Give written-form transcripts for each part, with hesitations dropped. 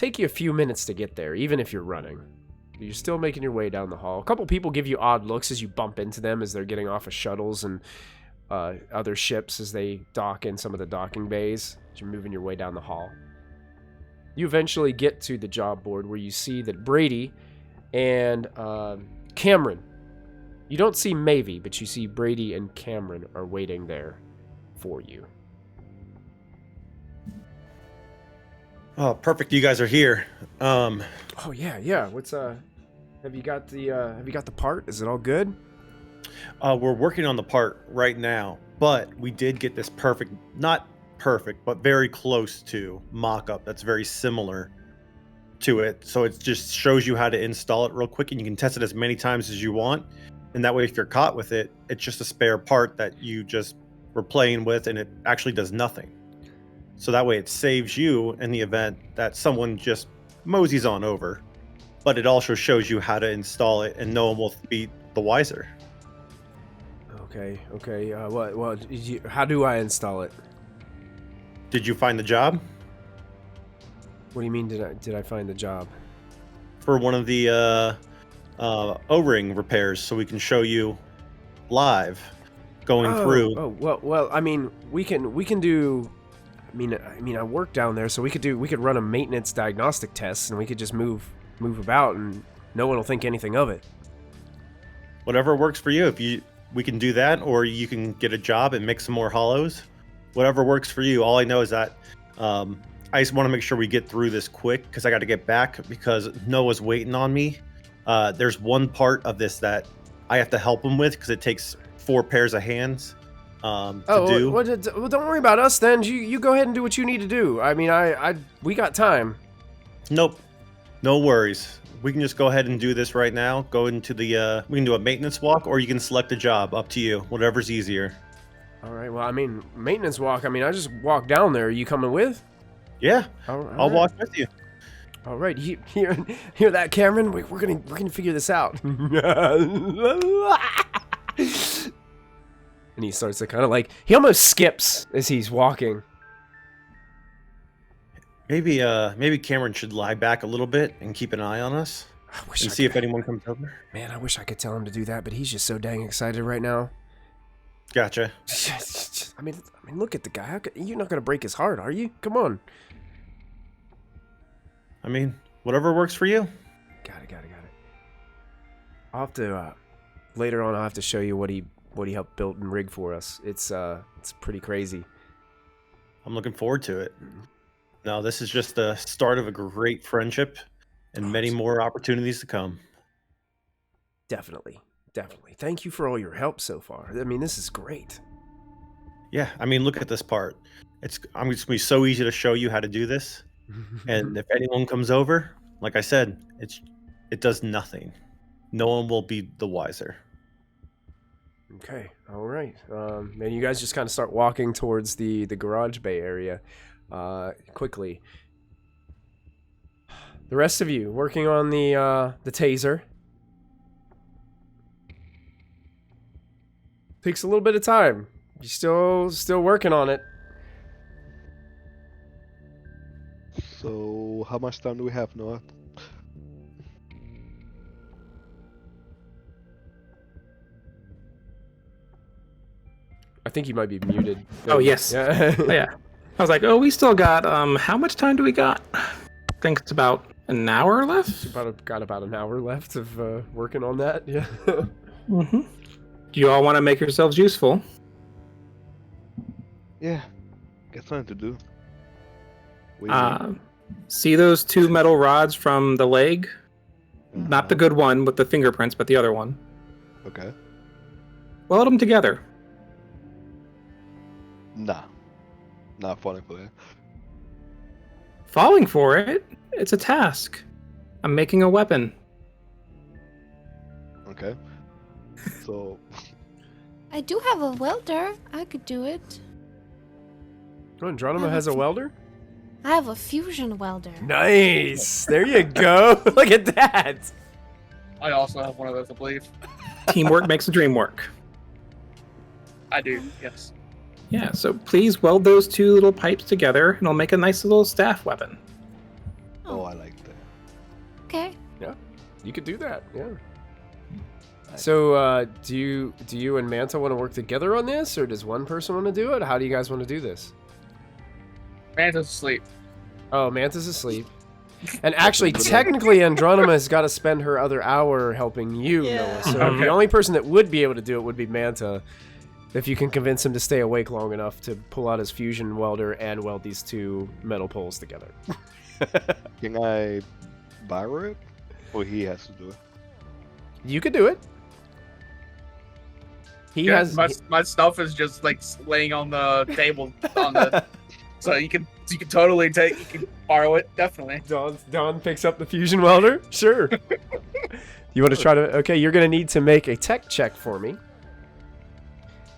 take you a few minutes to get there, even if you're running. You're still making your way down the hall. A couple people give you odd looks as you bump into them as they're getting off of shuttles and other ships as they dock in some of the docking bays. As you're moving your way down the hall. You eventually get to the job board where you see that Brady and Cameron. You don't see Mavie, but you see Brady and Cameron are waiting there for you. Oh, perfect! You guys are here. Oh yeah. What's Have you got the part? Is it all good? We're working on the part right now, but we did get this perfect, not perfect, but very close to mock-up that's very similar to it. So it just shows you how to install it real quick, and you can test it as many times as you want. And that way, if you're caught with it, it's just a spare part that you just were playing with, and it actually does nothing. So that way, it saves you in the event that someone just moseys on over. But it also shows you how to install it, and no one will be the wiser. Okay. How do I install it? Did you find the job? What do you mean? Did I find the job? For one of the O-ring repairs, so we can show you live going through. Oh well. I mean, we can do. I mean, I work down there, so we could run a maintenance diagnostic test, and we could just move about, and no one will think anything of it. Whatever works for you. We can do that, or you can get a job and make some more hollows. Whatever works for you. All I know is that I just want to make sure we get through this quick because I got to get back because Noah's waiting on me. There's one part of this that I have to help him with because it takes 4 pairs of hands to do. Well, don't worry about us then. You go ahead and do what you need to do. I mean, we got time. Nope. No worries. We can just go ahead and do this right now. Go into the, we can do a maintenance walk, or you can select a job. Up to you. Whatever's easier. All right. Well, I mean, maintenance walk. I mean, I just walk down there. Are you coming with? Yeah. I'll walk with you. All right. Hear that, Cameron? We're gonna figure this out. And he starts to kind of he almost skips as he's walking. Maybe Cameron should lie back a little bit and keep an eye on us and see if anyone comes over. Man, I wish I could tell him to do that, but he's just so dang excited right now. Gotcha. I mean, look at the guy. You're not gonna break his heart, are you? Come on. I mean, whatever works for you. Got it. I'll have to later on. I'll have to show you what he helped build and rig for us. It's pretty crazy. I'm looking forward to it. No, this is just the start of a great friendship and many more opportunities to come. Definitely. Thank you for all your help so far. I mean, this is great. Yeah, I mean, look at this part. It's going to be so easy to show you how to do this. And if anyone comes over, like I said, it does nothing. No one will be the wiser. Okay, all right. And you guys just kind of start walking towards the garage bay area quickly. The rest of you working on the taser. Takes a little bit of time. You're still working on it. So, how much time do we have, Noah? I think you might be muted. Oh, yes. Yeah. Yeah. I was like, we still got, how much time do we got? I think it's about an hour left. Got about an hour left of working on that. Yeah. Mm-hmm. Do you all want to make yourselves useful? Yeah, got something to do. See those 2 metal rods from the leg? Not the good one with the fingerprints, but the other one. Okay. Weld them together. Nah. Not falling for that. Falling for it? It's a task. I'm making a weapon. Okay. So... I do have a welder. I could do it. Andronima has a welder? I have a fusion welder. Nice! There you go! Look at that! I also have one of those, I believe. Teamwork makes the dream work. I do, yes. Yeah, so please weld those 2 little pipes together, and I'll make a nice little staff weapon. Oh, I like that. Okay. You could do that. Yeah. So, do you and Manta want to work together on this, or does one person want to do it? How do you guys want to do this? Manta's asleep. Oh, Manta's asleep. And actually, technically, Andronima has got to spend her other hour helping you, Noah. So Okay. the only person that would be able to do it would be Manta, if you can convince him to stay awake long enough to pull out his fusion welder and weld these two metal poles together. Can I borrow it? Or he has to do it? You could do it. He Yeah, has. my stuff is just like laying on the table on the. So you can totally take. You can borrow it, definitely. Dawn picks up the fusion welder. Sure. You want to try to? Okay, you're gonna need to make a tech check for me.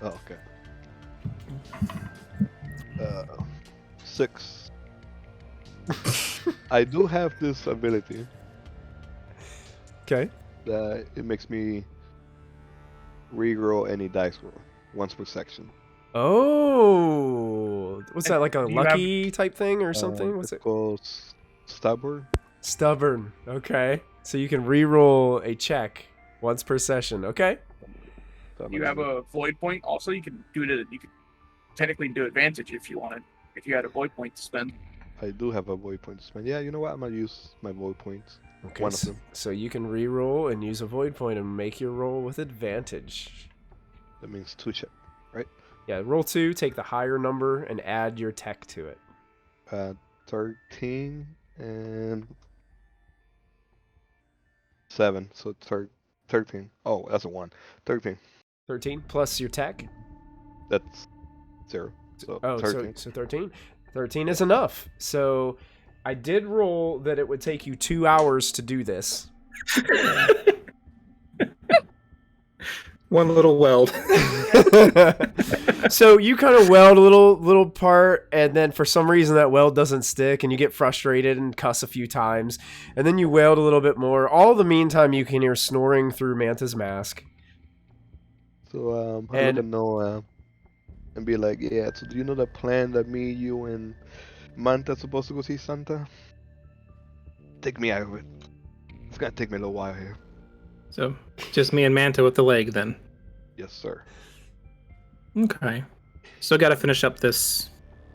Oh, okay. 6. I do have this ability Okay. that it makes me reroll any dice roll once per section. Oh, what's that, like a Do you have- lucky type thing or something? What's It's it? called stubborn. Stubborn. Okay. So you can re-roll a check once per session. Okay. So I'm You gonna have a void point. Also, you can do it. You could technically do advantage if you wanted. If you had a void point to spend. I do have a void point to spend. Yeah, you know what? I'm gonna use my void points. Okay. One of them. So you can re-roll and use a void point and make your roll with advantage. That means 2 check. Yeah. Roll 2. Take the higher number and add your tech to it. 13 and 7. So 13. Oh, that's a 1. 13. 13 plus your tech. That's 0. So Oh, 13. so 13? 13 is enough. So I did roll that it would take you 2 hours to do this. One little weld. So you kind of weld a little part, and then for some reason that weld doesn't stick, and you get frustrated and cuss a few times, and then you weld a little bit more. All the meantime, you can hear snoring through Manta's mask. So I And- let them know and be like, yeah. So do you know the plan that me, you, and Manta supposed to go see Santa? Take me out of it. It's gonna take me a little while here. So just me and Manta with the leg then. Yes, sir. Okay. So got to finish up this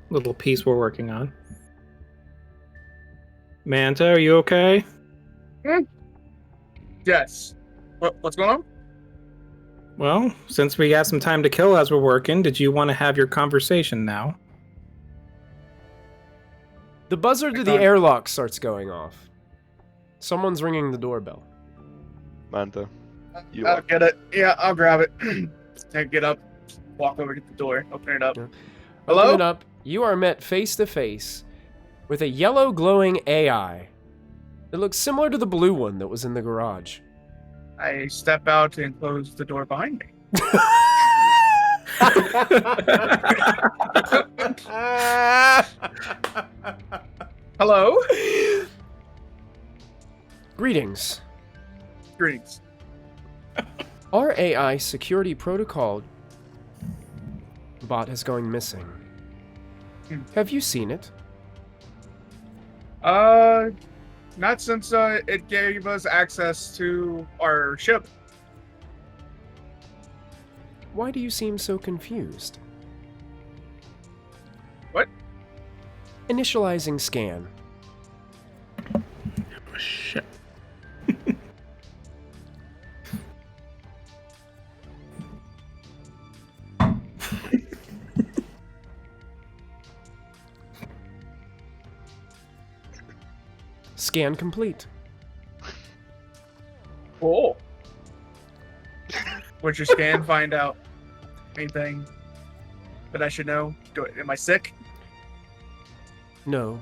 little piece we're working on. Manta, are you okay? Yes. What's going on? Well, since we got some time to kill as we're working, did you want to have your conversation now? The buzzer to the airlock starts going off. Someone's ringing the doorbell. Manta. You I'll are. get it. Yeah, I'll grab it. Get up, walk over to the door, open it up. Yeah. Hello? Open it up. You are met face to face with a yellow glowing AI. It looks similar to the blue one that was in the garage. I step out and close the door behind me. Hello? Greetings. Greetings. Our AI security protocol bot has gone missing. Have you seen it? Not since it gave us access to our ship. Why do you seem so confused? What? Initializing scan. Oh, shit. Scan complete. Cool. What'd your scan find out? Anything that I should know? Am I sick? No,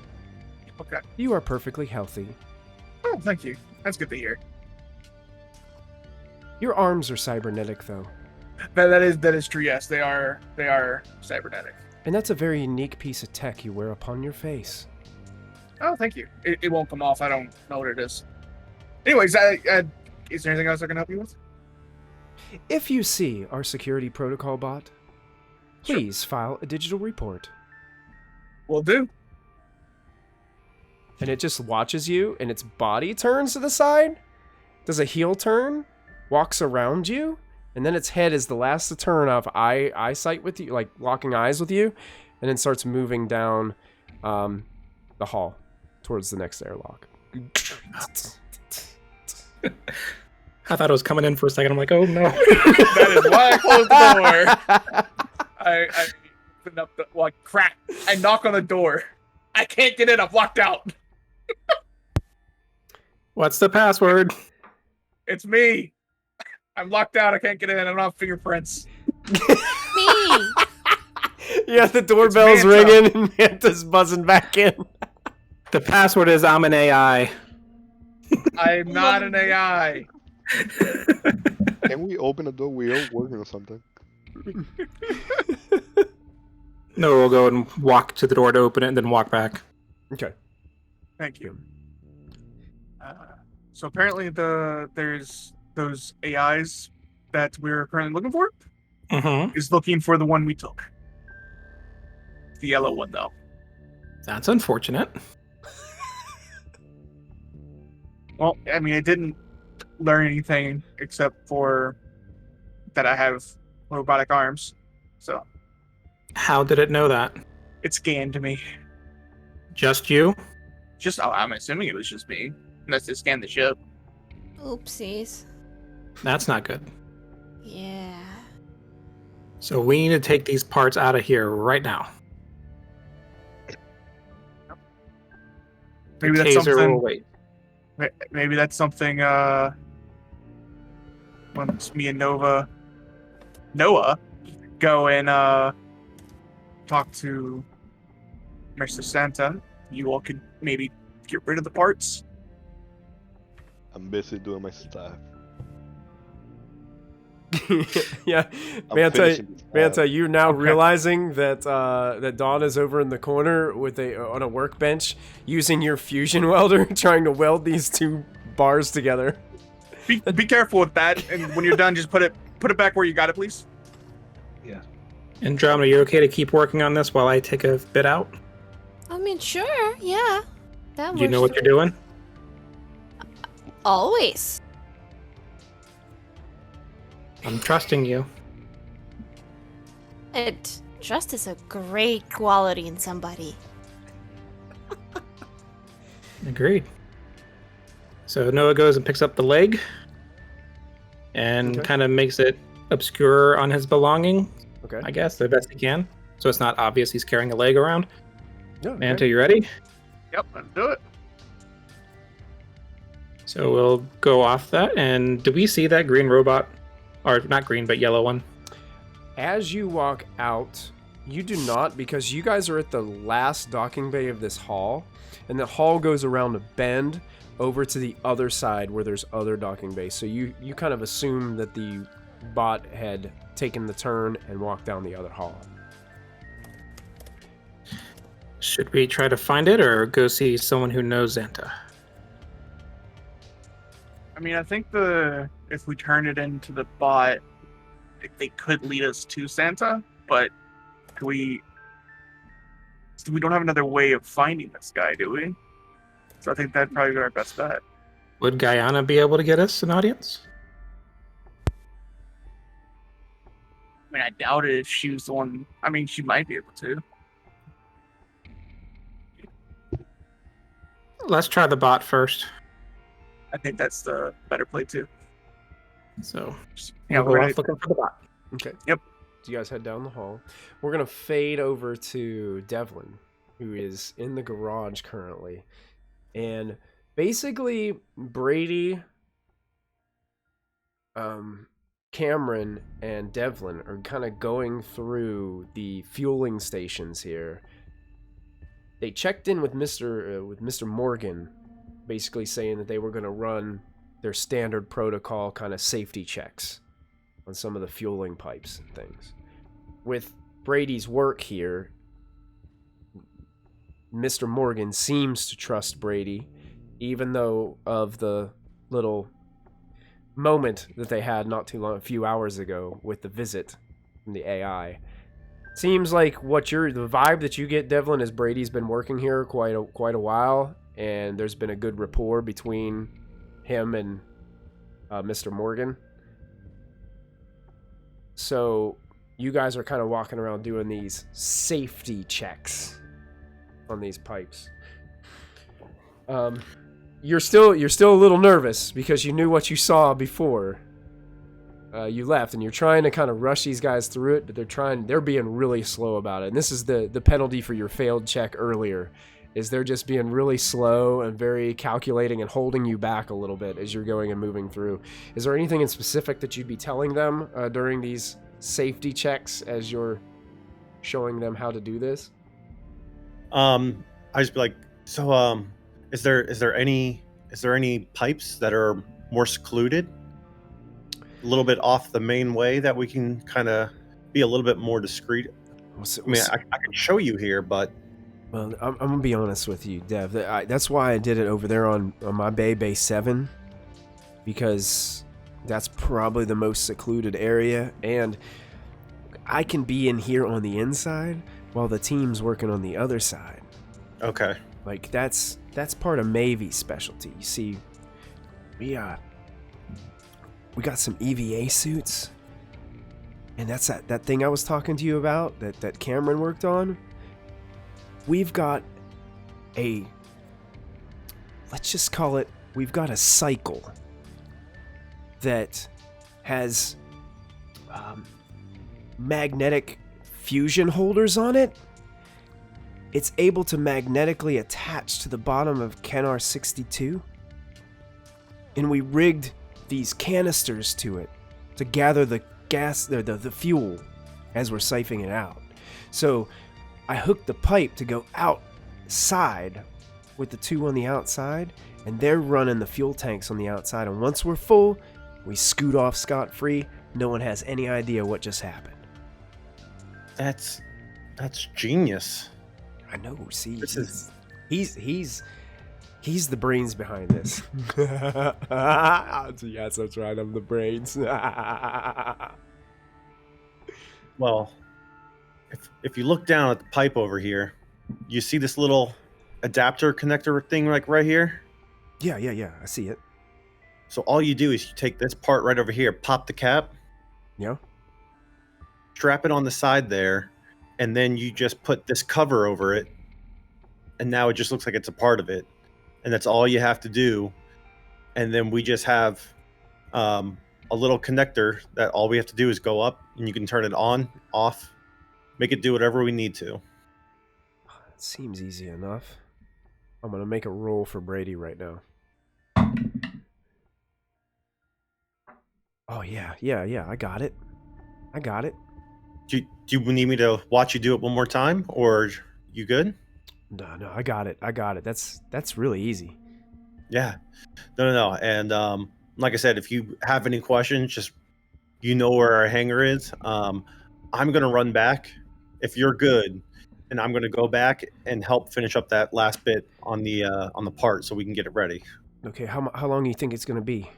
Okay. you are perfectly healthy. Oh, thank you. That's good to hear. Your arms are cybernetic, though, That is true. Yes, they are cybernetic. and that's a very unique piece of tech you wear upon your face. Oh, thank you. It won't come off. I don't know what it is. Anyways, is there anything else I can help you with? If you see our security protocol bot, Sure. please file a digital report. Will do. and it just watches you, and its body turns to the side, does a heel turn, walks around you, and then its head is the last to turn off eyesight with you, like locking eyes with you, and then starts moving down the hall towards the next airlock. I thought it was coming in for a second. I'm like, oh no. That is why I closed the door. I open up the crack. I knock on the door. I can't get in. I'm locked out. What's the password? It's me. I'm locked out. I can't get in. I don't have fingerprints. Me. Yeah, the doorbell's Manta. ringing and Manta's buzzing back in. The password is I'm an AI. I'm not an AI. Can we open the door? We are working or something. No, we'll go and walk to the door to open it and then walk back. Okay. Thank you. So apparently there's those AIs that we're currently looking for Mm-hmm. is looking for the one we took. The yellow one, though. That's unfortunate. Well, I mean, I didn't learn anything except for that I have robotic arms. So How did it know that? it scanned me. Just you? I'm assuming it was just me. Unless it scanned the ship. Oopsies. That's not good. Yeah. So we need to take these parts out of here right now. Maybe The that's taser will something. wait. Maybe that's something. Once me and Noah go and talk to Mr. Santa, you all could maybe get rid of the parts. I'm busy doing my stuff. Yeah, I'm Manta, finishing this Manta, stuff. you're now Okay. realizing that that Dawn is over in the corner with on a workbench using your fusion welder, trying to weld these two bars together. Be careful with that, and when you're done, just put it back where you got it, please. Andromeda, you okay to keep working on this while I take a bit out? I mean, sure. Yeah. That Do you know works what you're doing? always. I'm trusting you. Trust is a great quality in somebody. Agreed. So Noah goes and picks up the leg and Okay. kind of makes it obscure on his belonging, Okay. I guess, the best he can. So it's not obvious he's carrying a leg around. Yeah, okay. Manta, you ready? Yep, let's do it. So we'll go off that. And do we see that green robot? Or not green, but yellow one? As you walk out, you do not, because you guys are at the last docking bay of this hall, and the hall goes around a bend over to the other side where there's other docking bays. So you kind of assume that the bot had taken the turn and walked down the other hall. Should we try to find it or go see someone who knows Xanta? I mean, I think if we turn it into the bot, they could lead us to Santa, but we don't have another way of finding this guy, do we? So I think that'd probably be our best bet. Would Guyana be able to get us an audience? I mean, I doubt it if she was the one. I mean, she might be able to. Let's try the bot first. I think that's the better play too. So Yeah, we'll we're go ready. off looking for the bot. Okay. Yep. So you guys head down the hall. We're going to fade over to Devland, who is in the garage currently. And basically, Brady, Cameron, and Devlin are kind of going through the fueling stations here. They checked in with Mr. Morgan, basically saying that they were going to run their standard protocol kind of safety checks on some of the fueling pipes and things. With Brady's work here, Mr. Morgan seems to trust Brady, even though of the little moment that they had not too long, a few hours ago, with the visit from the AI. Seems like the vibe that you get, Devlin, is Brady's been working here quite a while, and there's been a good rapport between him and Mr. Morgan. So you guys are kind of walking around doing these safety checks on these pipes. You're still a little nervous because you knew what you saw before you left, and you're trying to kind of rush these guys through it, but they're being really slow about it. And this is the penalty for your failed check earlier, is they're just being really slow and very calculating and holding you back a little bit as you're going and moving through. Is there anything in specific that you'd be telling them during these safety checks as you're showing them how to do this? I just be like, so is there any pipes that are more secluded, a little bit off the main way, that we can kind of be a little bit more discreet? I mean, I can show you here, but well, I'm gonna be honest with you, Dev. That's why I did it over there on my Bay 7, because that's probably the most secluded area, and I can be in here on the inside while the team's working on the other side. Okay. Like that's part of Mavy's specialty. You see, we got some EVA suits, and that's that thing I was talking to you about that Cameron worked on. We've got let's just call it, we've got a cycle that has magnetic fusion holders on it. It's able to magnetically attach to the bottom of Canar 62, and we rigged these canisters to it to gather the gas, the fuel, as we're siphoning it out. So I hooked the pipe to go outside with the two on the outside, and they're running the fuel tanks on the outside, and once we're full, we scoot off scot-free. No one has any idea what just happened. That's genius. I know. See, This he's the brains behind this. Yes, that's right. I'm the brains. Well, if you look down at the pipe over here, you see this little adapter connector thing, like right here? Yeah. I see it. So all you do is you take this part right over here, pop the cap, Yeah. strap it on the side there, and then you just put this cover over it, and now it just looks like it's a part of it. And that's all you have to do. And then we just have a little connector that all we have to do is go up, and you can turn it on, off, make it do whatever we need to. It seems easy enough. I'm gonna make a roll for Brady right now. Oh yeah. I got it. Do you need me to watch you do it one more time, or you good? No, I got it. That's really easy. Yeah. No. And like I said, if you have any questions, just where our hangar is. I'm gonna run back if you're good, and I'm gonna go back and help finish up that last bit on the part so we can get it ready. Okay, how long do you think it's gonna be?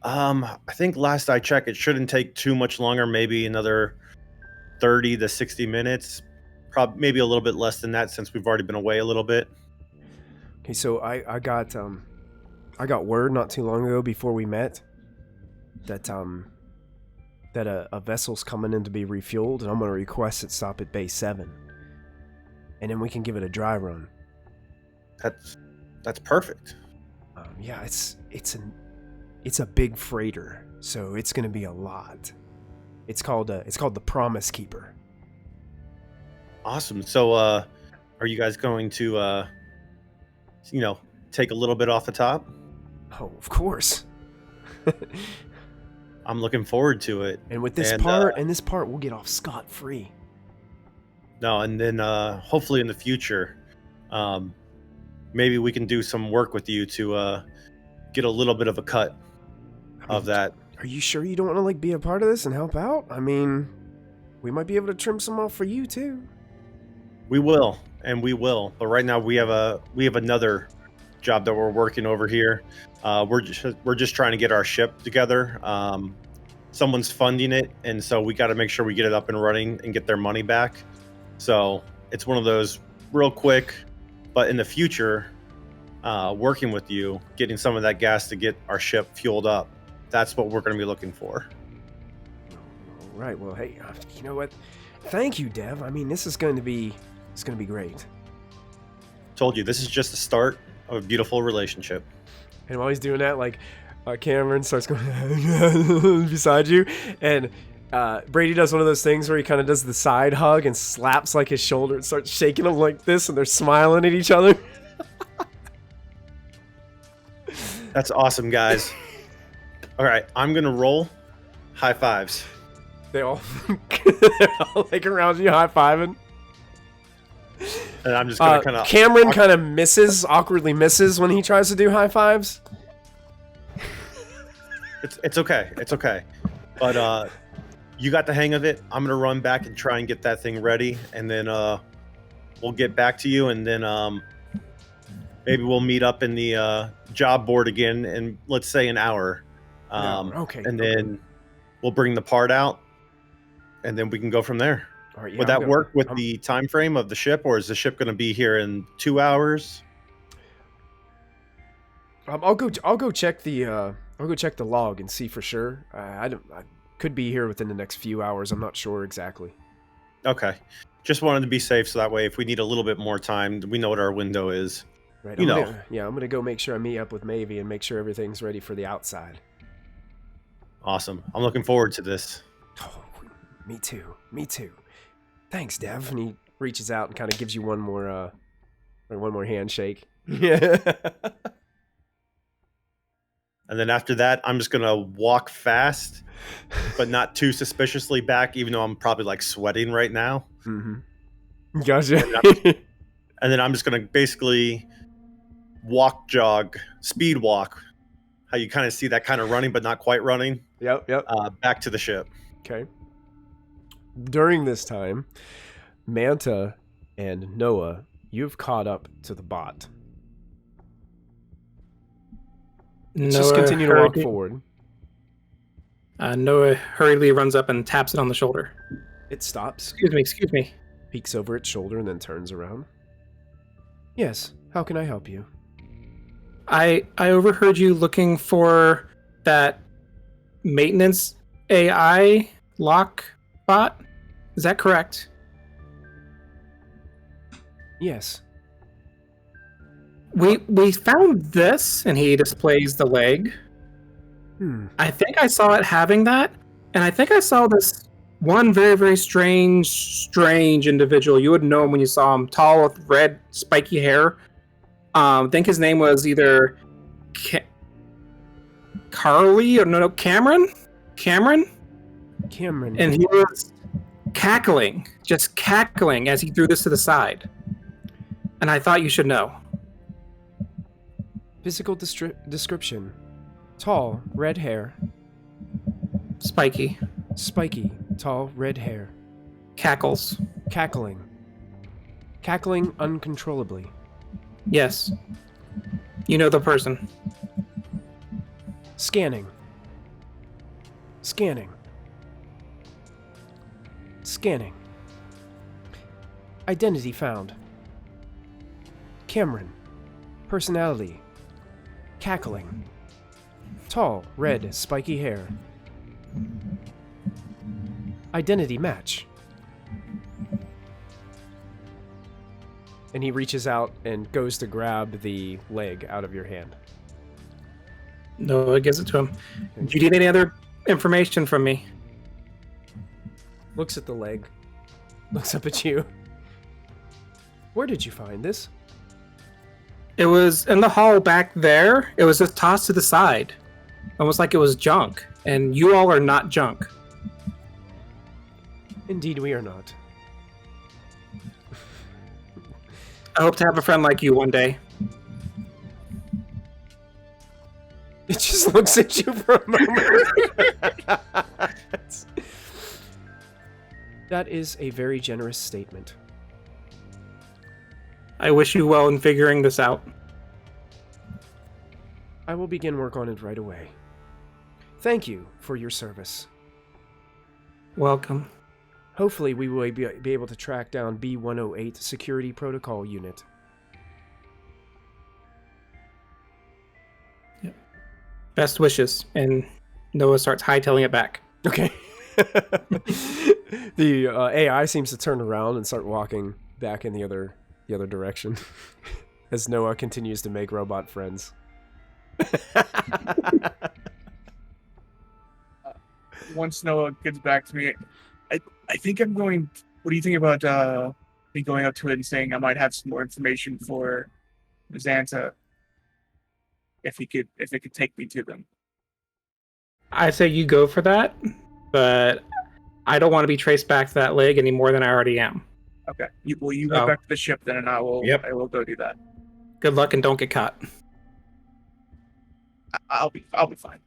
I think last I checked, it shouldn't take too much longer. Maybe another 30 to 60 minutes. Probably maybe a little bit less than that, since we've already been away a little bit. Okay, so I got word not too long ago before we met that a vessel's coming in to be refueled, and I'm gonna request it stop at Bay 7, and then we can give it a dry run. That's perfect. Yeah, it's a big freighter, so it's gonna be a lot. It's called the Promise Keeper. Awesome. So, are you guys going to, take a little bit off the top? Oh, of course. I'm looking forward to it. And with this part, we'll get off scot-free. No, and then hopefully in the future, maybe we can do some work with you to get a little bit of a cut of that. Are you sure you don't want to be a part of this and help out? I mean, we might be able to trim some off for you too. We will. But right now we have another job that we're working over here. We're just trying to get our ship together. Someone's funding it, and so we got to make sure we get it up and running and get their money back. So it's one of those real quick, but in the future, working with you, getting some of that gas to get our ship fueled up, that's what we're going to be looking for. All right. Well, hey, you know what? Thank you, Dev. I mean, this is going to be great. Told you, this is just the start of a beautiful relationship. And while he's doing that, like, Cameron starts going beside you, and Brady does one of those things where he kind of does the side hug and slaps like his shoulder and starts shaking him like this, and they're smiling at each other. That's awesome, guys. All right, I'm gonna roll high fives. They all, like around you high-fiving. And I'm just gonna kind of... Cameron kind of awkwardly misses when he tries to do high fives. It's okay. It's okay. But you got the hang of it. I'm gonna run back and try and get that thing ready, and then we'll get back to you, and then maybe we'll meet up in the job board again in, let's say, an hour. Okay. And then we'll bring the part out, and then we can go from there. All right, yeah, Would that work with the time frame of the ship, or is the ship going to be here in 2 hours? I'll go check the log and see for sure. I could be here within the next few hours. I'm not sure exactly. Okay, just wanted to be safe, so that way, if we need a little bit more time, we know what our window is. Right. I'm gonna go make sure I meet up with Mavie and make sure everything's ready for the outside. Awesome. I'm looking forward to this. Oh, me too. Thanks, Dev. And he reaches out and kind of gives you one more handshake. Yeah. And then after that, I'm just gonna walk fast, but not too suspiciously back, even though I'm probably like sweating right now. Mm-hmm. Gotcha. And then I'm just gonna basically jog, speed walk. How you kind of see that kind of running, but not quite running. Yep. Back to the ship. Okay. During this time, Manta and Noah, you've caught up to the bot. Just continue to walk forward. Noah hurriedly runs up and taps it on the shoulder. It stops. Excuse me. Peeks over its shoulder and then turns around. Yes, how can I help you? I overheard you looking for that maintenance AI lock bot. Is that correct? Yes. We found this, and he displays the leg. I think I saw it having that, and I think I saw this one very, very strange individual. You would know him when you saw him, tall with red spiky hair. I think his name was either Carly or Cameron. And he was just cackling as he threw this to the side. And I thought you should know. Physical description. Tall, red hair. Spiky, tall, red hair. cackles. Cackling uncontrollably. Yes. You know the person. Scanning. Identity found. Cameron. Personality. Cackling. Tall, red, spiky hair. Identity match. And he reaches out and goes to grab the leg out of your hand. Noah gives it to him. Do you need any other information from me? Looks at the leg. Looks up at you. Where did you find this? It was in the hall back there. It was just tossed to the side. Almost like it was junk. And you all are not junk. Indeed, we are not. I hope to have a friend like you one day. It just looks at you for a moment. That is a very generous statement. I wish you well in figuring this out. I will begin work on it right away. Thank you for your service. Welcome. Hopefully we will be able to track down B-108 Security Protocol Unit. Best wishes. And Noah starts hightailing it back. Okay. The AI seems to turn around and start walking back in the other direction as Noah continues to make robot friends. Once Noah gets back to me, I think I'm going. What do you think about me going up to it and saying I might have some more information for Xanta if it could take me to them? I say you go for that, but I don't want to be traced back to that leg any more than I already am. Okay. You go back to the ship then, and I will. Yep. I will go do that. Good luck and don't get caught. I'll be fine.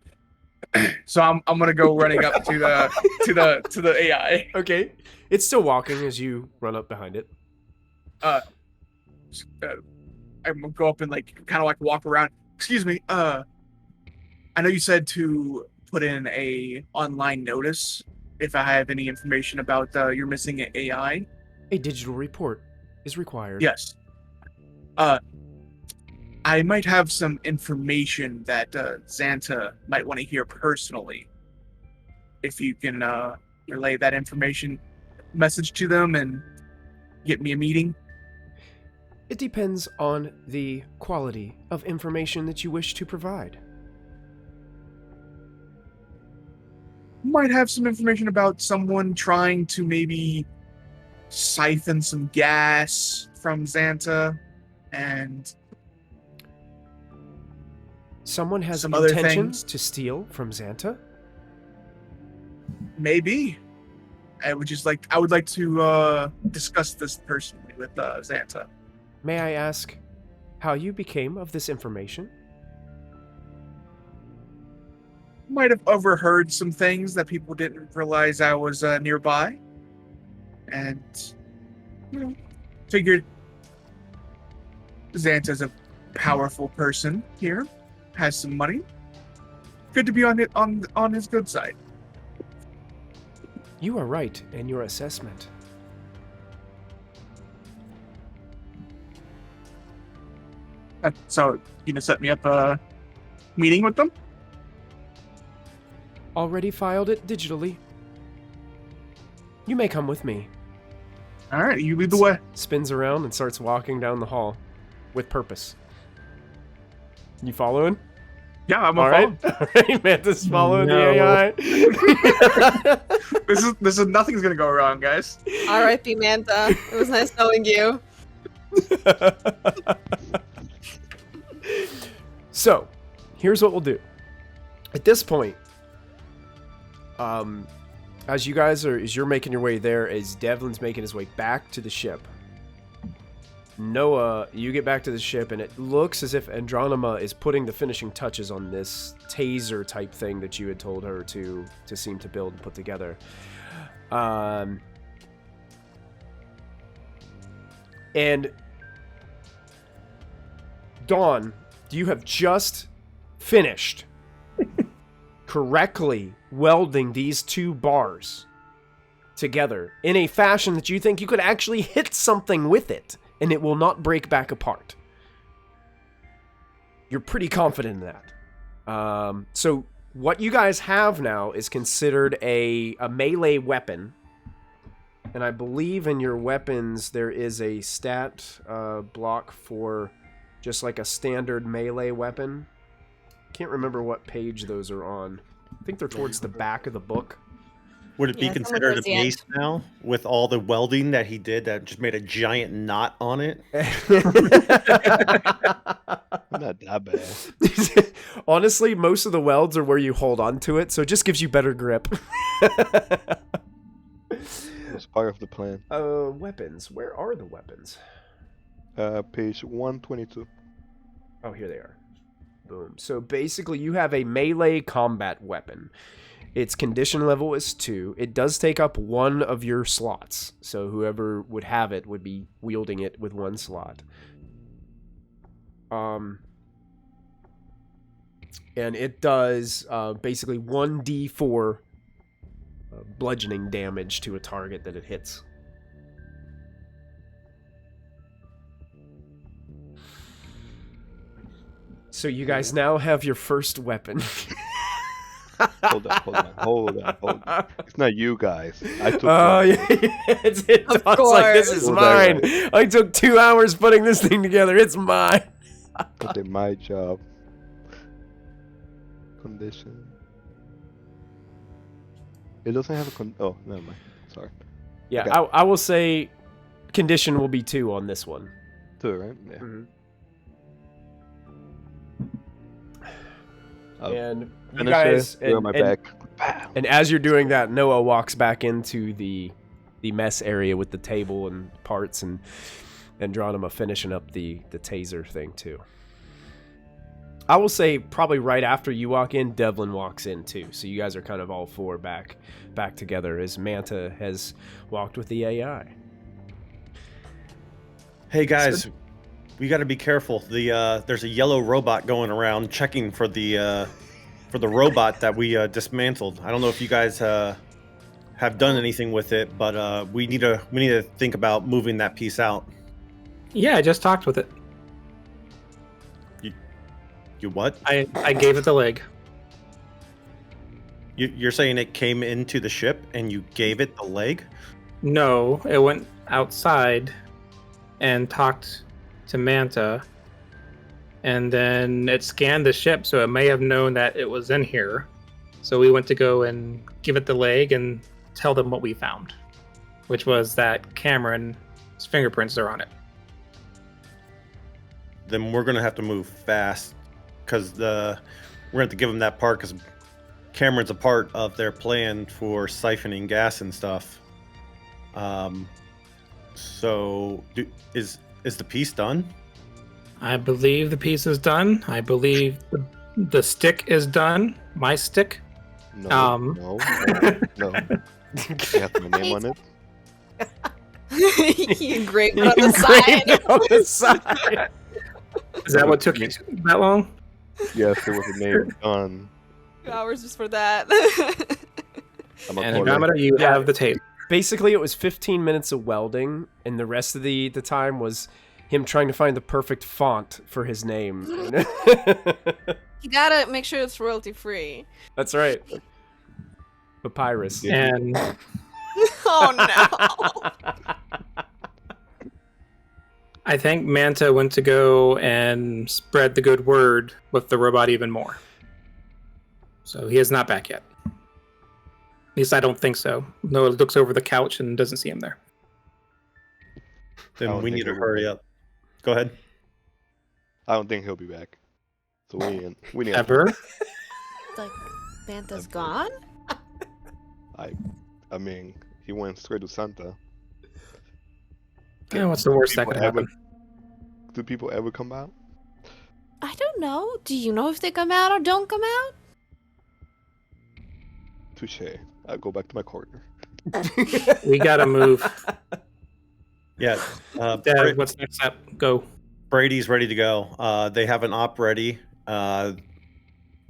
So I'm gonna go running up to the AI. Okay. It's still walking as you run up behind it. I'm gonna go up and kind of walk around. Excuse me. I know you said to put in a online notice if I have any information about your missing AI. A digital report is required. Yes. I might have some information that Xanta might want to hear personally. If you can relay that information message to them and get me a meeting. It depends on the quality of information that you wish to provide. Might have some information about someone trying to maybe siphon some gas from Xanta and Someone has some other intentions things. to steal from Xanta? Maybe. I would like to discuss this personally with Xanta. May I ask how you became of this information? Might have overheard some things that people didn't realize I was nearby. And, figured Xanta's a powerful person here, has some money. Good to be on his good side. You are right in your assessment. So, you gonna set me up a meeting with them? Already filed it digitally. You may come with me. All right, you lead the way. Spins around and starts walking down the hall with purpose. You following? Yeah, I'm All right. All right, Mantis following the AI. This is nothing's gonna go wrong, guys. R.I.P. Manta. It was nice knowing you. So, here's what we'll do. At this point, as you're making your way there, as Devlin's making his way back to the ship, Noah, you get back to the ship, and it looks as if Andronima is putting the finishing touches on this taser type thing that you had told her to seem to build and put together. And Dawn, you have just finished correctly welding these two bars together in a fashion that you think you could actually hit something with it and it will not break back apart. You're pretty confident in that. So what you guys have now is considered a melee weapon. And I believe in your weapons there is a stat block for just like a standard melee weapon. Can't remember what page those are on. I think they're towards the back of the book. Would it be Yeah, considered a towards the end. mace now with all the welding that he did that just made a giant knot on it? Not that bad. Honestly, most of the welds are where you hold on to it, so it just gives you better grip. It's part of the plan. Weapons. Where are the weapons? Page 122. Oh, here they are. Boom. So basically, you have a melee combat weapon. Its condition level is 2. It does take up one of your slots. So whoever would have it would be wielding it with one slot. And it does basically 1d4 bludgeoning damage to a target that it hits. So you guys now have your first weapon. Hold on. It's not you guys. I took. Oh, one. yeah. It's Of like, this is course. mine. I took 2 hours putting this thing together. It's mine. I did my job. Condition. It doesn't have a oh, never mind. Sorry. Yeah, Okay. I will say condition will be 2 on this one. 2, right? Yeah. Mhm. I'll And you finish guys, it, on my back. and as you're doing that, Noah walks back into the mess area with the table and parts, and Andronima finishing up the taser thing too. I will say probably right after you walk in, Devlin walks in too. So you guys are kind of all 4 back together as Manta has walked with the AI. Hey guys, we got to be careful. There's a yellow robot going around checking for the robot that we dismantled. I don't know if you guys have done anything with it, but we need to think about moving that piece out. Yeah, I just talked with it. You what? I gave it the leg. You're saying it came into the ship and you gave it the leg? No, it went outside and talked to Manta, and then it scanned the ship, so it may have known that it was in here. So we went to go and give it the leg and tell them what we found, which was that Cameron's fingerprints are on it. Then we're gonna have to move fast because we're gonna have to give them that part because Cameron's a part of their plan for siphoning gas and stuff. So is the piece done? I believe the piece is done. I believe the stick is done. My stick. No. You have my name on it. He engraved it on the side. On the side. Is that what took you that long? Yes, there was a name on. 2 hours just for that. I'm a And caller. Andromeda, you have the tape. Basically, it was 15 minutes of welding, and the rest of the time was him trying to find the perfect font for his name. You gotta make sure it's royalty free. That's right. Papyrus. And Oh no. I think Manta went to go and spread the good word with the robot even more. So he is not back yet. At least I don't think so. Noah looks over the couch and doesn't see him there. I Then don't we think need to we will. hurry up. Go ahead. I don't think he'll be back. So we need Ever? Like, Manta's gone? I mean, he went straight to Santa. Yeah, what's the worst that People could happen? Do people ever come out? I don't know. Do you know if they come out or don't come out? Touche. I'll go back to my corner. We gotta move. Yeah. Dad, what's next step? Go. Brady's ready to go. They have an op ready.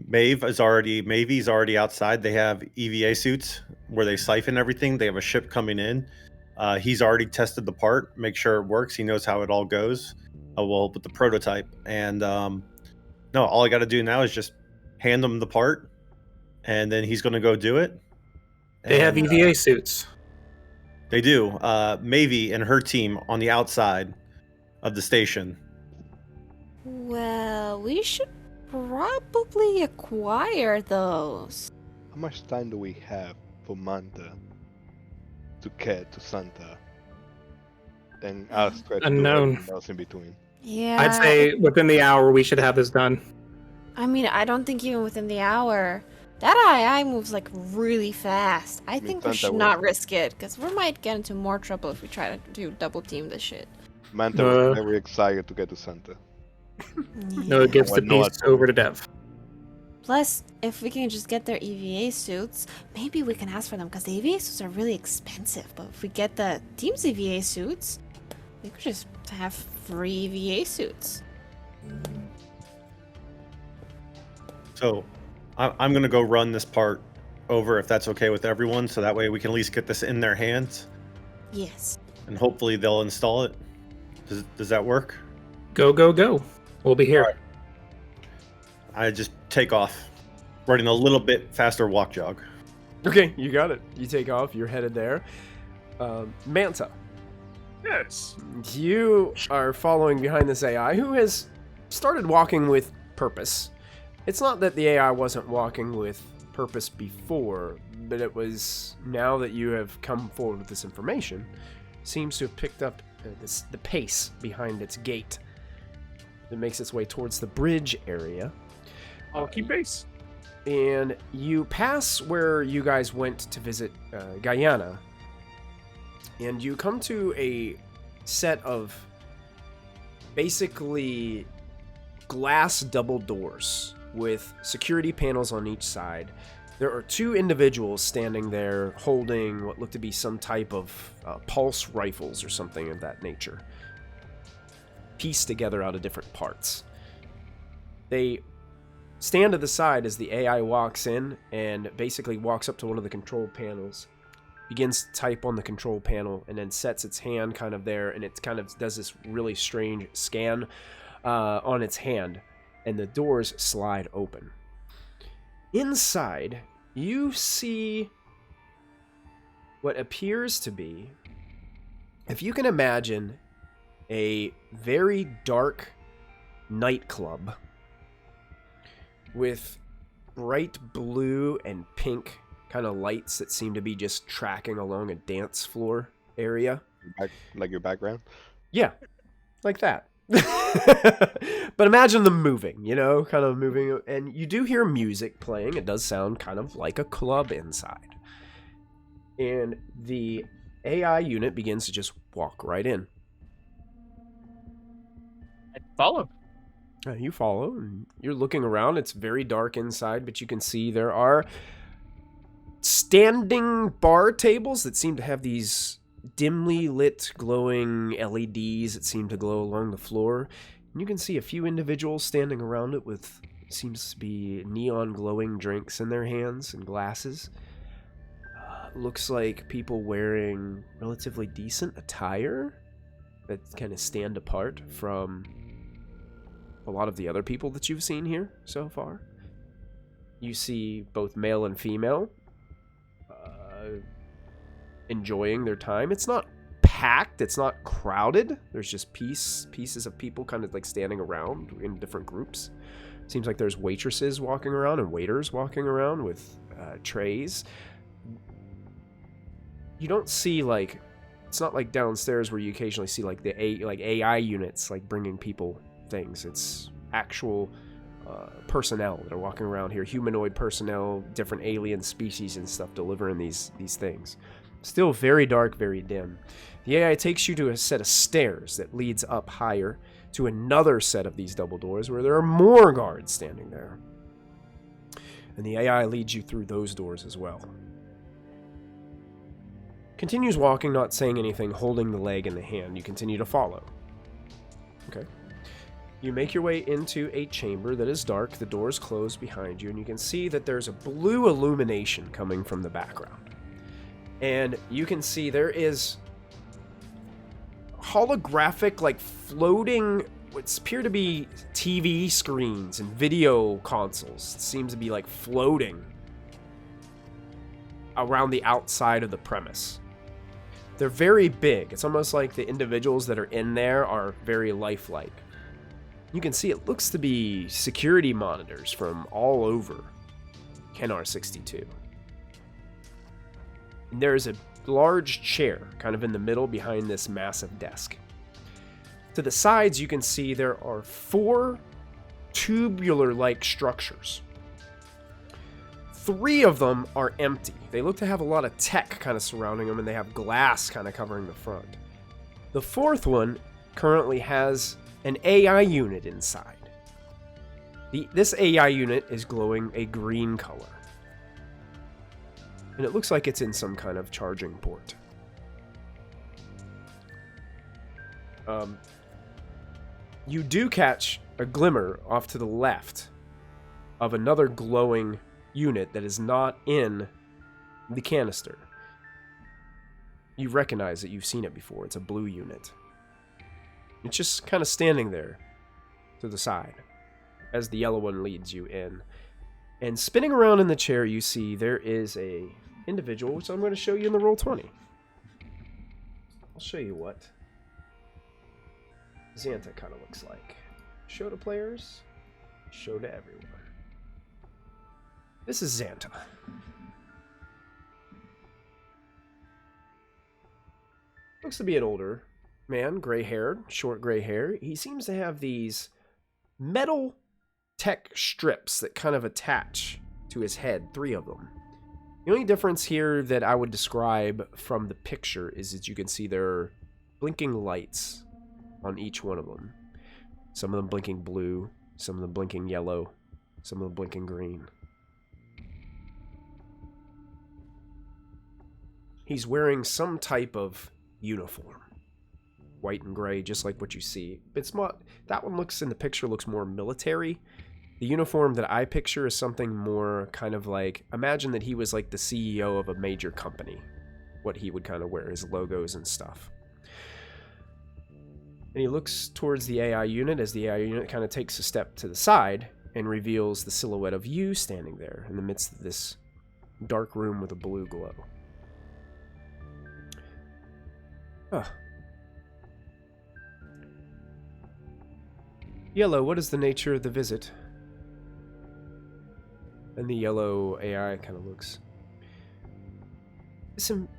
Mavy's already outside. They have EVA suits where they siphon everything. They have a ship coming in. He's already tested the part, make sure it works. He knows how it all goes. Well, with the prototype. And no, all I got to do now is just hand him the part, and then he's going to go do it. They have And, EVA suits. They do. Mavy and her team on the outside of the station. Well, we should probably acquire those. How much time do we have for Manta to get to Santa? And us try to do Unknown. everything else in between. Yeah. I'd say within the hour we should have this done. I mean, I don't think even within the hour. That AI moves like really fast. I think we Santa should will. not risk it because we might get into more trouble if we try to do double team this shit. Manta was Uh, very excited to get to Santa. No, it gives the Well, no, piece over to Dev. Plus, if we can just get their EVA suits, maybe we can ask for them because the EVA suits are really expensive. But if we get the team's EVA suits, we could just have free EVA suits. So I'm going to go run this part over if that's okay with everyone. So that way we can at least get this in their hands Yes. and hopefully they'll install it. Does that work? Go, go, go. We'll be here. I just take off, running a little bit faster walk jog. Okay, you got it. You take off. You're headed there. Manta, Yes. you are following behind this AI who has started walking with purpose. It's not that the AI wasn't walking with purpose before, but it was now that you have come forward with this information, seems to have picked up the pace behind its gait. It makes its way towards the bridge area. I'll keep pace. And you pass where you guys went to visit Guyana, and you come to a set of basically glass double doors with security panels on each side. There are two individuals standing there holding what look to be some type of pulse rifles or something of that nature, pieced together out of different parts. They stand to the side as the AI walks in and basically walks up to one of the control panels, begins to type on the control panel, and then sets its hand kind of there, and it kind of does this really strange scan on its hand, and the doors slide open. Inside, you see what appears to be, if you can imagine, a very dark nightclub with bright blue and pink kind of lights that seem to be just tracking along a dance floor area. Like your background? Yeah, like that. But imagine them moving, kind of moving, and you do hear music playing. It does sound kind of like a club inside. And the AI unit begins to just walk right in. I follow. You follow, and you're looking around. It's very dark inside, but you can see there are standing bar tables that seem to have these dimly lit glowing LEDs that seem to glow along the floor. And you can see a few individuals standing around it with seems to be neon glowing drinks in their hands and glasses. Looks like people wearing relatively decent attire that kind of stand apart from a lot of the other people that you've seen here so far. You see both male and female enjoying their time. It's not packed, it's not crowded. There's just pieces of people kind of like standing around in different groups. Seems like there's waitresses walking around and waiters walking around with trays. You don't see it's not like downstairs where you occasionally see like the AI units like bringing people things. It's actual personnel that are walking around here, humanoid personnel, different alien species and stuff delivering these things. Still very dark, very dim. The AI takes you to a set of stairs that leads up higher to another set of these double doors where there are more guards standing there. And the AI leads you through those doors as well. Continues walking, not saying anything, holding the leg in the hand. You continue to follow. Okay. You make your way into a chamber that is dark. The doors close behind you, and you can see that there's a blue illumination coming from the background. And you can see there is holographic, floating, what appear to be TV screens and video consoles. It seems to be, floating around the outside of the premise. They're very big. It's almost like the individuals that are in there are very lifelike. You can see it looks to be security monitors from all over Kenar 62. And there's a large chair kind of in the middle behind this massive desk. To the sides, you can see there are 4 tubular-like structures. 3 of them are empty. They look to have a lot of tech kind of surrounding them, and they have glass kind of covering the front. The 4th one currently has an AI unit inside. This AI unit is glowing a green color. And it looks like it's in some kind of charging port. You do catch a glimmer off to the left of another glowing unit that is not in the canister. You recognize that you've seen it before. It's a blue unit. It's just kind of standing there to the side. as the yellow one leads you in. And spinning around in the chair, you see there is a individual, which I'm going to show you in the Roll20. I'll show you what Xanta kind of looks like. Show to players, show to everyone. This is Xanta. Looks to be an older man, gray-haired, short gray hair. He seems to have these metal tech strips that kind of attach to his head, 3 of them. The only difference here that I would describe from the picture is that you can see there are blinking lights on each one of them. Some of them blinking blue, some of them blinking yellow, some of them blinking green. He's wearing some type of uniform. White and gray, just like what you see. It's more, that one looks in the picture looks more military. The uniform that I picture is something more kind of like, imagine that he was like the CEO of a major company. What he would kind of wear, his logos and stuff. And he looks towards the AI unit as the AI unit kind of takes a step to the side and reveals the silhouette of you standing there in the midst of this dark room with a blue glow. Huh. Yellow, what is the nature of the visit? And the yellow AI kind of looks.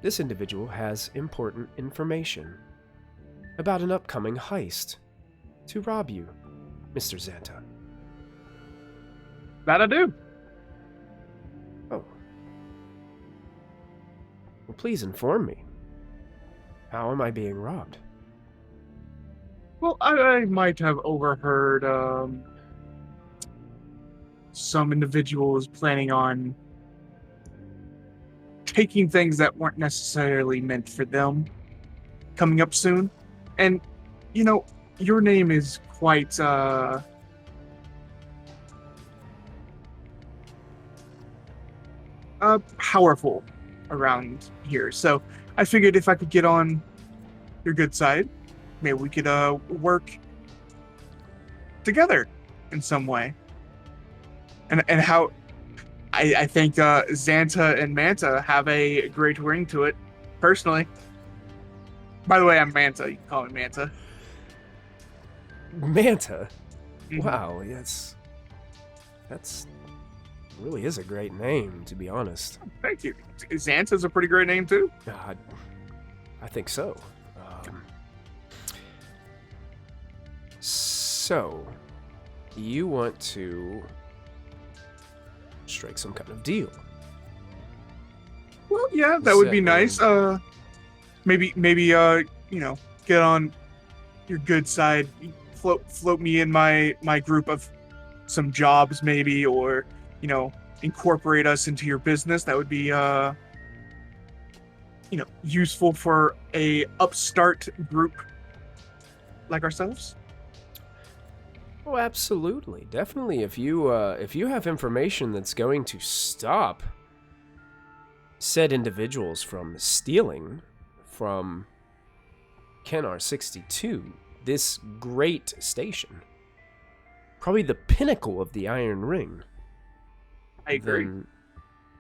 This individual has important information about an upcoming heist to rob you, Mr. Xanta. That I do. Oh. Well, please inform me. How am I being robbed? Well, I might have overheard some individuals planning on taking things that weren't necessarily meant for them coming up soon. And, you know, your name is quite powerful around here. So I figured if I could get on your good side, maybe we could work together in some way. And how I think Xanta and Manta have a great ring to it, personally. By the way, I'm Manta. You can call me Manta. Manta? Mhm. Wow, that's really is a great name, to be honest. Thank you. Xanta's a pretty great name, too. I think so. So, you want to strike some kind of deal? Well, yeah, that would be nice. Maybe, you know, get on your good side. Float me in my group of some jobs, maybe, or, you know, incorporate us into your business. That would be, you know, useful for a upstart group like ourselves. Oh, absolutely, definitely. If you have information that's going to stop said individuals from stealing from Kenar 62, this great station, probably the pinnacle of the Iron Ring, I agree. then,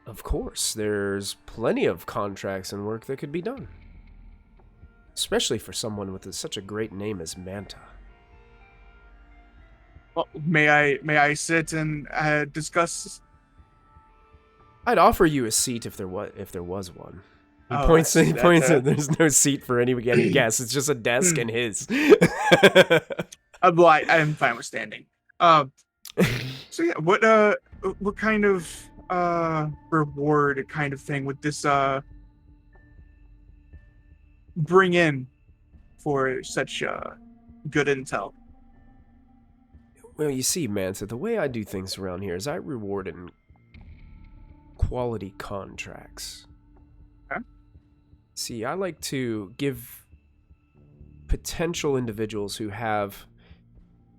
of course, there's plenty of contracts and work that could be done, especially for someone with such a great name as Manta. Well, may I sit and discuss? I'd offer you a seat if there was one. He Oh, points. I He see that, points. There's no seat for any guest. It's just a desk and his. Well, I'm fine with standing. So yeah, what kind of reward kind of thing would this bring in for such good intel? Well, you see, Manta, the way I do things around here is I reward in quality contracts. Okay. See, I like to give potential individuals who have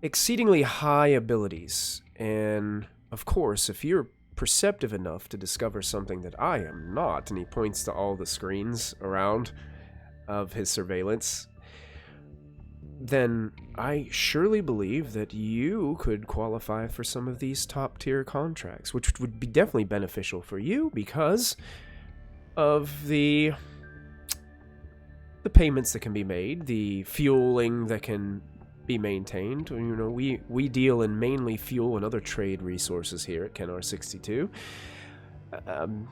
exceedingly high abilities, and of course, if you're perceptive enough to discover something that I am not, and he points to all the screens around of his surveillance, then I surely believe that you could qualify for some of these top-tier contracts, which would be definitely beneficial for you because of the payments that can be made, the fueling that can be maintained. You know, we deal in mainly fuel and other trade resources here at Kenr 62. I'm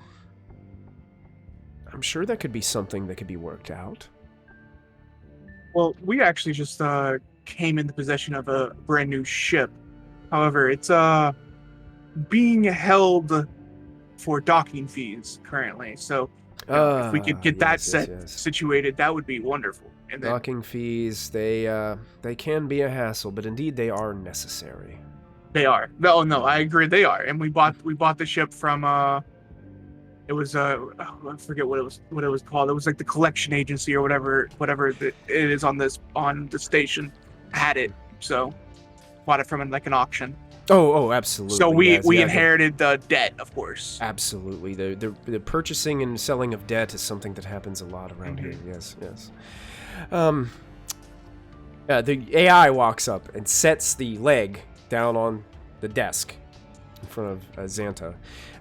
sure that could be something that could be worked out. Well, we actually just came into possession of a brand new ship. However, it's being held for docking fees currently. So if we could get that situated, that would be wonderful. And then, docking fees, they can be a hassle, but indeed they are necessary. They are. No, I agree they are. And we bought the ship from it was I forget what it was called. It was like the collection agency or whatever it is on the station had it. So bought it from like an auction. Oh, absolutely. So we inherited the debt, of course. Absolutely. The purchasing and selling of debt is something that happens a lot around here. Yes. The AI walks up and sets the leg down on the desk in front of Xanta,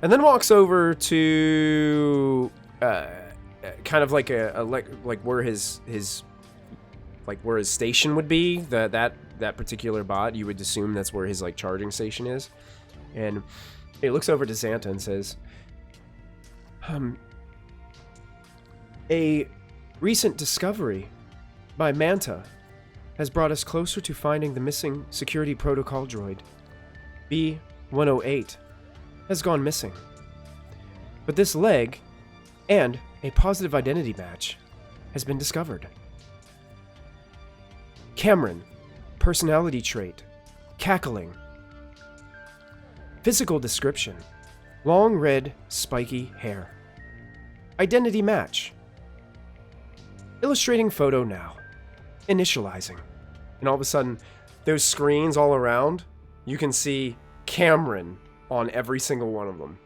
and then walks over to kind of like like where his station would be. That particular bot, you would assume that's where his like charging station is, and he looks over to Xanta and says, a recent discovery by Manta has brought us closer to finding the missing security protocol droid. B-108 has gone missing. But this leg and a positive identity match has been discovered. Cameron, personality trait, cackling. Physical description, long red spiky hair. Identity match. Illustrating photo now. Initializing. And all of a sudden, those screens all around, you can see Cameron on every single one of them.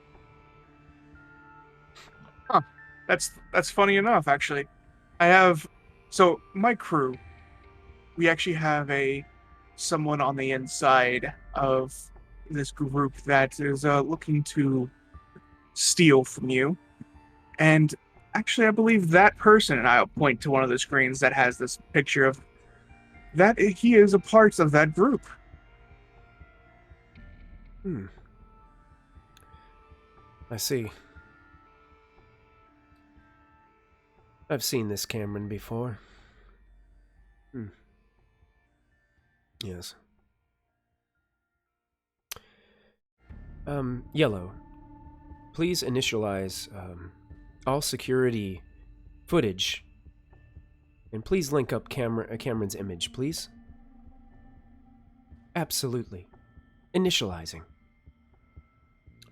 Huh. That's funny enough, actually. So my crew, we actually have someone on the inside of this group that is looking to steal from you. And actually, I believe that person, and I'll point to one of the screens that has this picture of that he is a part of that group. I see. I've seen this Cameron before. Yes. Yellow. Please initialize all security footage. And please link up Cameron's image, please. Absolutely. Initializing.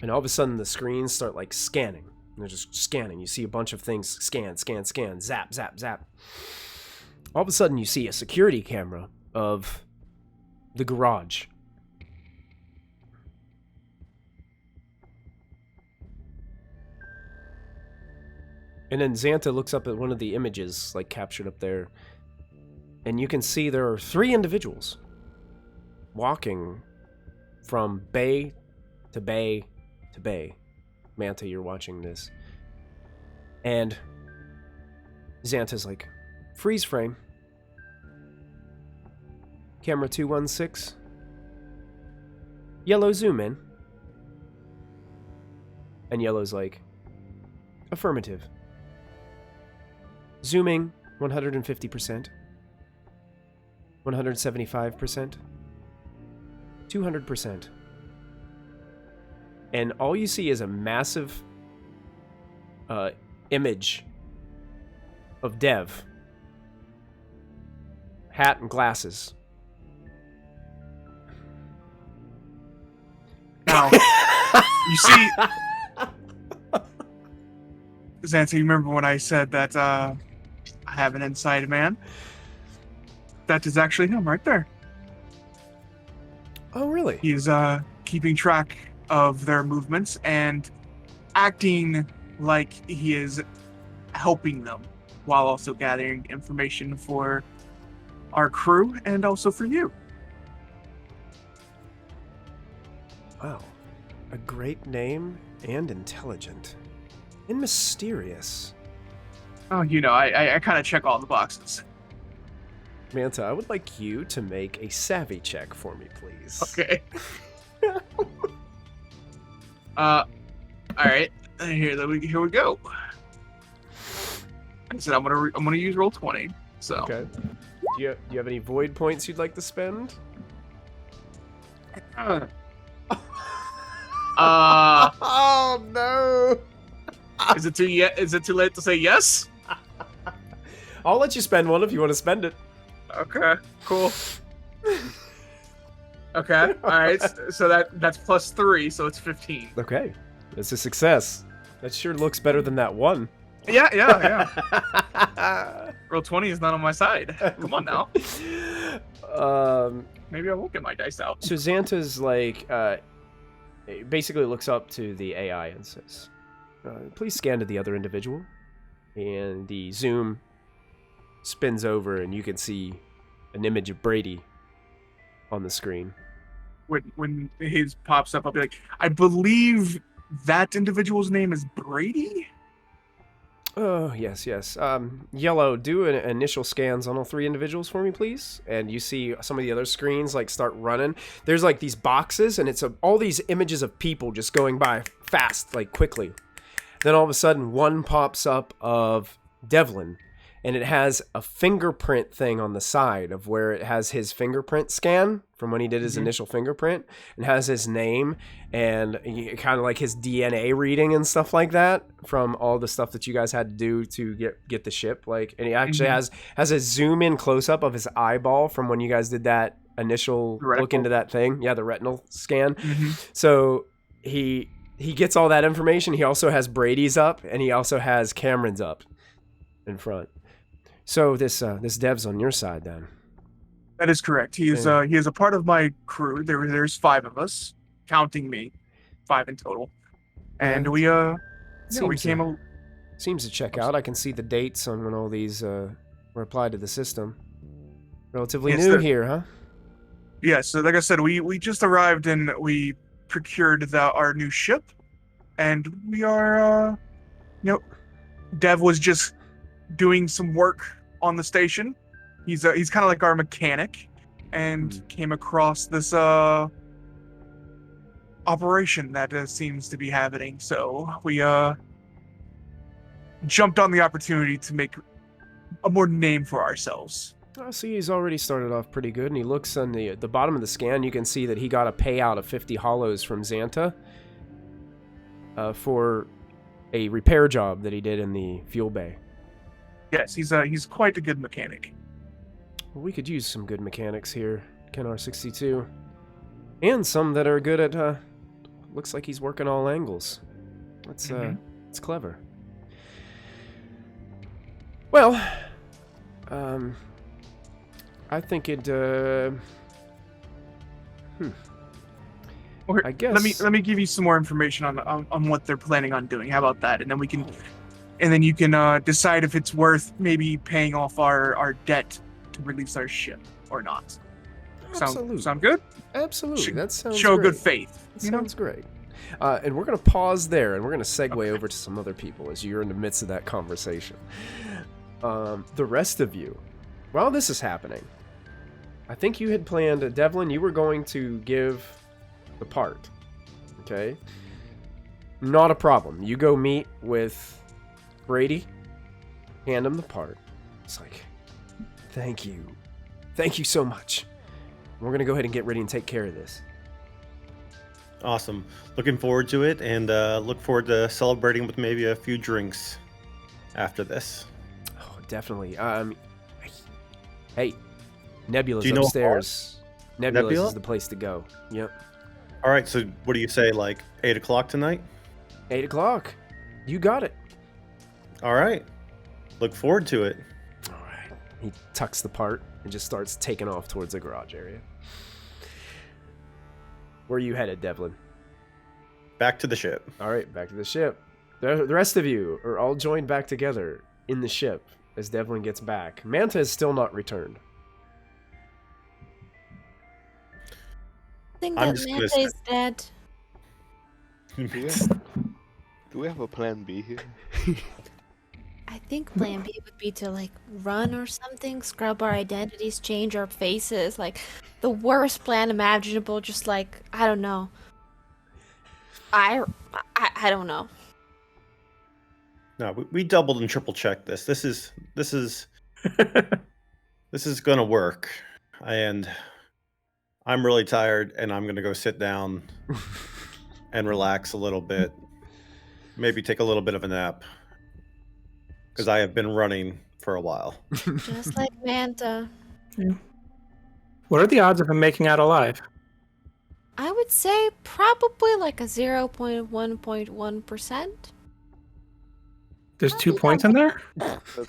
And all of a sudden the screens start like scanning. And they're just scanning. You see a bunch of things scan, zap, zap, zap. All of a sudden you see a security camera of the garage. And then Xanta looks up at one of the images, like captured up there, and you can see there are 3 individuals walking from bay to bay to bay. Manta, you're watching this. And Xanta's like, freeze frame. Camera 216. Yellow zoom in. And Yellow's like, affirmative. Zooming 150%, 175%, 200%. And all you see is a massive image of Dev. Hat and glasses. Now, you see, Xanta, you remember when I said that I have an inside man? That is actually him right there. Oh, really? He's keeping track of their movements and acting like he is helping them while also gathering information for our crew and also for you. Wow. A great name and intelligent. And mysterious. Oh, I kind of check all the boxes. Manta, I would like you to make a savvy check for me, please. Okay. All right. Here we go. I said I'm gonna use roll 20. So. Okay. Do you have any void points you'd like to spend? Oh no! Is it too late to say yes? I'll let you spend one if you want to spend it. Okay, cool. Okay, all right. So that's plus 3, so it's 15. Okay, it's a success. That sure looks better than that one. Yeah. Roll 20 is not on my side. Come on now. Maybe I won't get my dice out. So Xanta's like, basically looks up to the AI and says, please scan to the other individual. And the zoom spins over and you can see an image of Brady on the screen. When his pops up, I'll be like, I believe that individual's name is Brady? Oh, yes. Yellow, do an initial scans on all 3 individuals for me, please. And you see some of the other screens, like, start running. There's, like, these boxes, and it's all these images of people just going by fast, like, quickly. Then all of a sudden, one pops up of Devland, and it has a fingerprint thing on the side of where it has his fingerprint scan from when he did his initial fingerprint, and has his name and kind of like his DNA reading and stuff like that from all the stuff that you guys had to do to get the ship. Like, and he actually has a zoom in close up of his eyeball from when you guys did that initial look into that thing. Yeah, the retinal scan. So he gets all that information. He also has Brady's up, and he also has Cameron's up in front. So this dev's on your side then. That is correct. He is a part of my crew. There's 5 of us, counting me, 5 in total. And we came. Seems to check out. I can see the dates on when all these were applied to the system. Relatively new here, huh? Yeah. So like I said, we just arrived and we procured our new ship, and we are, Dev was just doing some work on the station. He's kind of like our mechanic, and came across this operation that seems to be happening. So we jumped on the opportunity to make a more name for ourselves. I see he's already started off pretty good, and he looks on the bottom of the scan. You can see that he got a payout of 50 hollows from Xanta for a repair job that he did in the fuel bay. Yes, he's quite a good mechanic. Well, we could use some good mechanics here, Ken R62. And some that are good at, looks like he's working all angles. That's clever. Well, I think it, I guess. Let me give you some more information on what they're planning on doing. How about that? And then you can decide if it's worth maybe paying off our debt to release our ship or not. Absolutely. Sound good? Absolutely. That sounds show great. Good faith. Sounds great. And we're going to pause there, and we're going to segue over to some other people as you're in the midst of that conversation. The rest of you, while this is happening, I think you had planned, Devlin, you were going to give the part. Okay? Not a problem. You go meet with Brady, hand him the part. It's like, thank you. Thank you so much. We're going to go ahead and get ready and take care of this. Awesome. Looking forward to it, and look forward to celebrating with maybe a few drinks after this. Oh, definitely. Hey, Nebula's Do you know upstairs. Nebula's Nebula? is the place to go. Yep. All right, so what do you say, like 8 o'clock tonight? 8 o'clock. You got it. All right. Look forward to it. All right. He tucks the part and just starts taking off towards the garage area. Where are you headed, Devlin? Back to the ship. All right, back to the ship. The rest of you are all joined back together in the ship as Devlin gets back. Manta has still not returned. think I'm that just gonna Manta is dead. Do we have a plan B here? I think plan B would be to like run or something, scrub our identities, change our faces, like the worst plan imaginable, just like I don't know. I don't know. No, we doubled and triple checked this. This is gonna work, and I'm really tired, and I'm gonna go sit down and relax a little bit. Maybe take a little bit of a nap, because I have been running for a while. Just like Manta. What are the odds of him making out alive? I would say probably like a 0.1%. There's 2 points in there?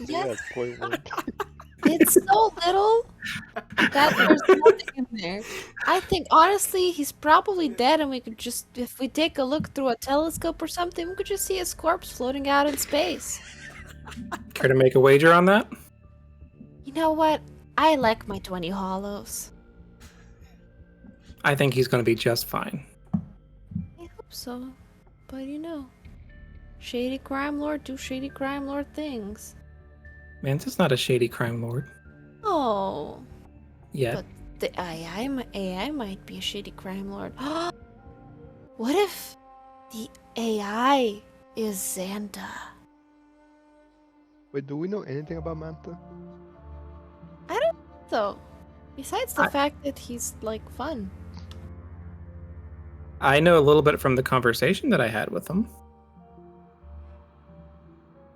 Yes. 0.1. It's so little that there's nothing in there. I think honestly he's probably dead, and we could just, if we take a look through a telescope or something, we could just see his corpse floating out in space. Care to make a wager on that? You know what? I like my 20 hollows. I think he's going to be just fine. I hope so. But you know, shady crime lord do shady crime lord things. Manta's not a shady crime lord. Oh. Yet. But the AI might be a shady crime lord. What if the AI is Xanta? Wait, do we know anything about Manta? I don't know, though. Besides the fact that he's, like, fun. I know a little bit from the conversation that I had with him.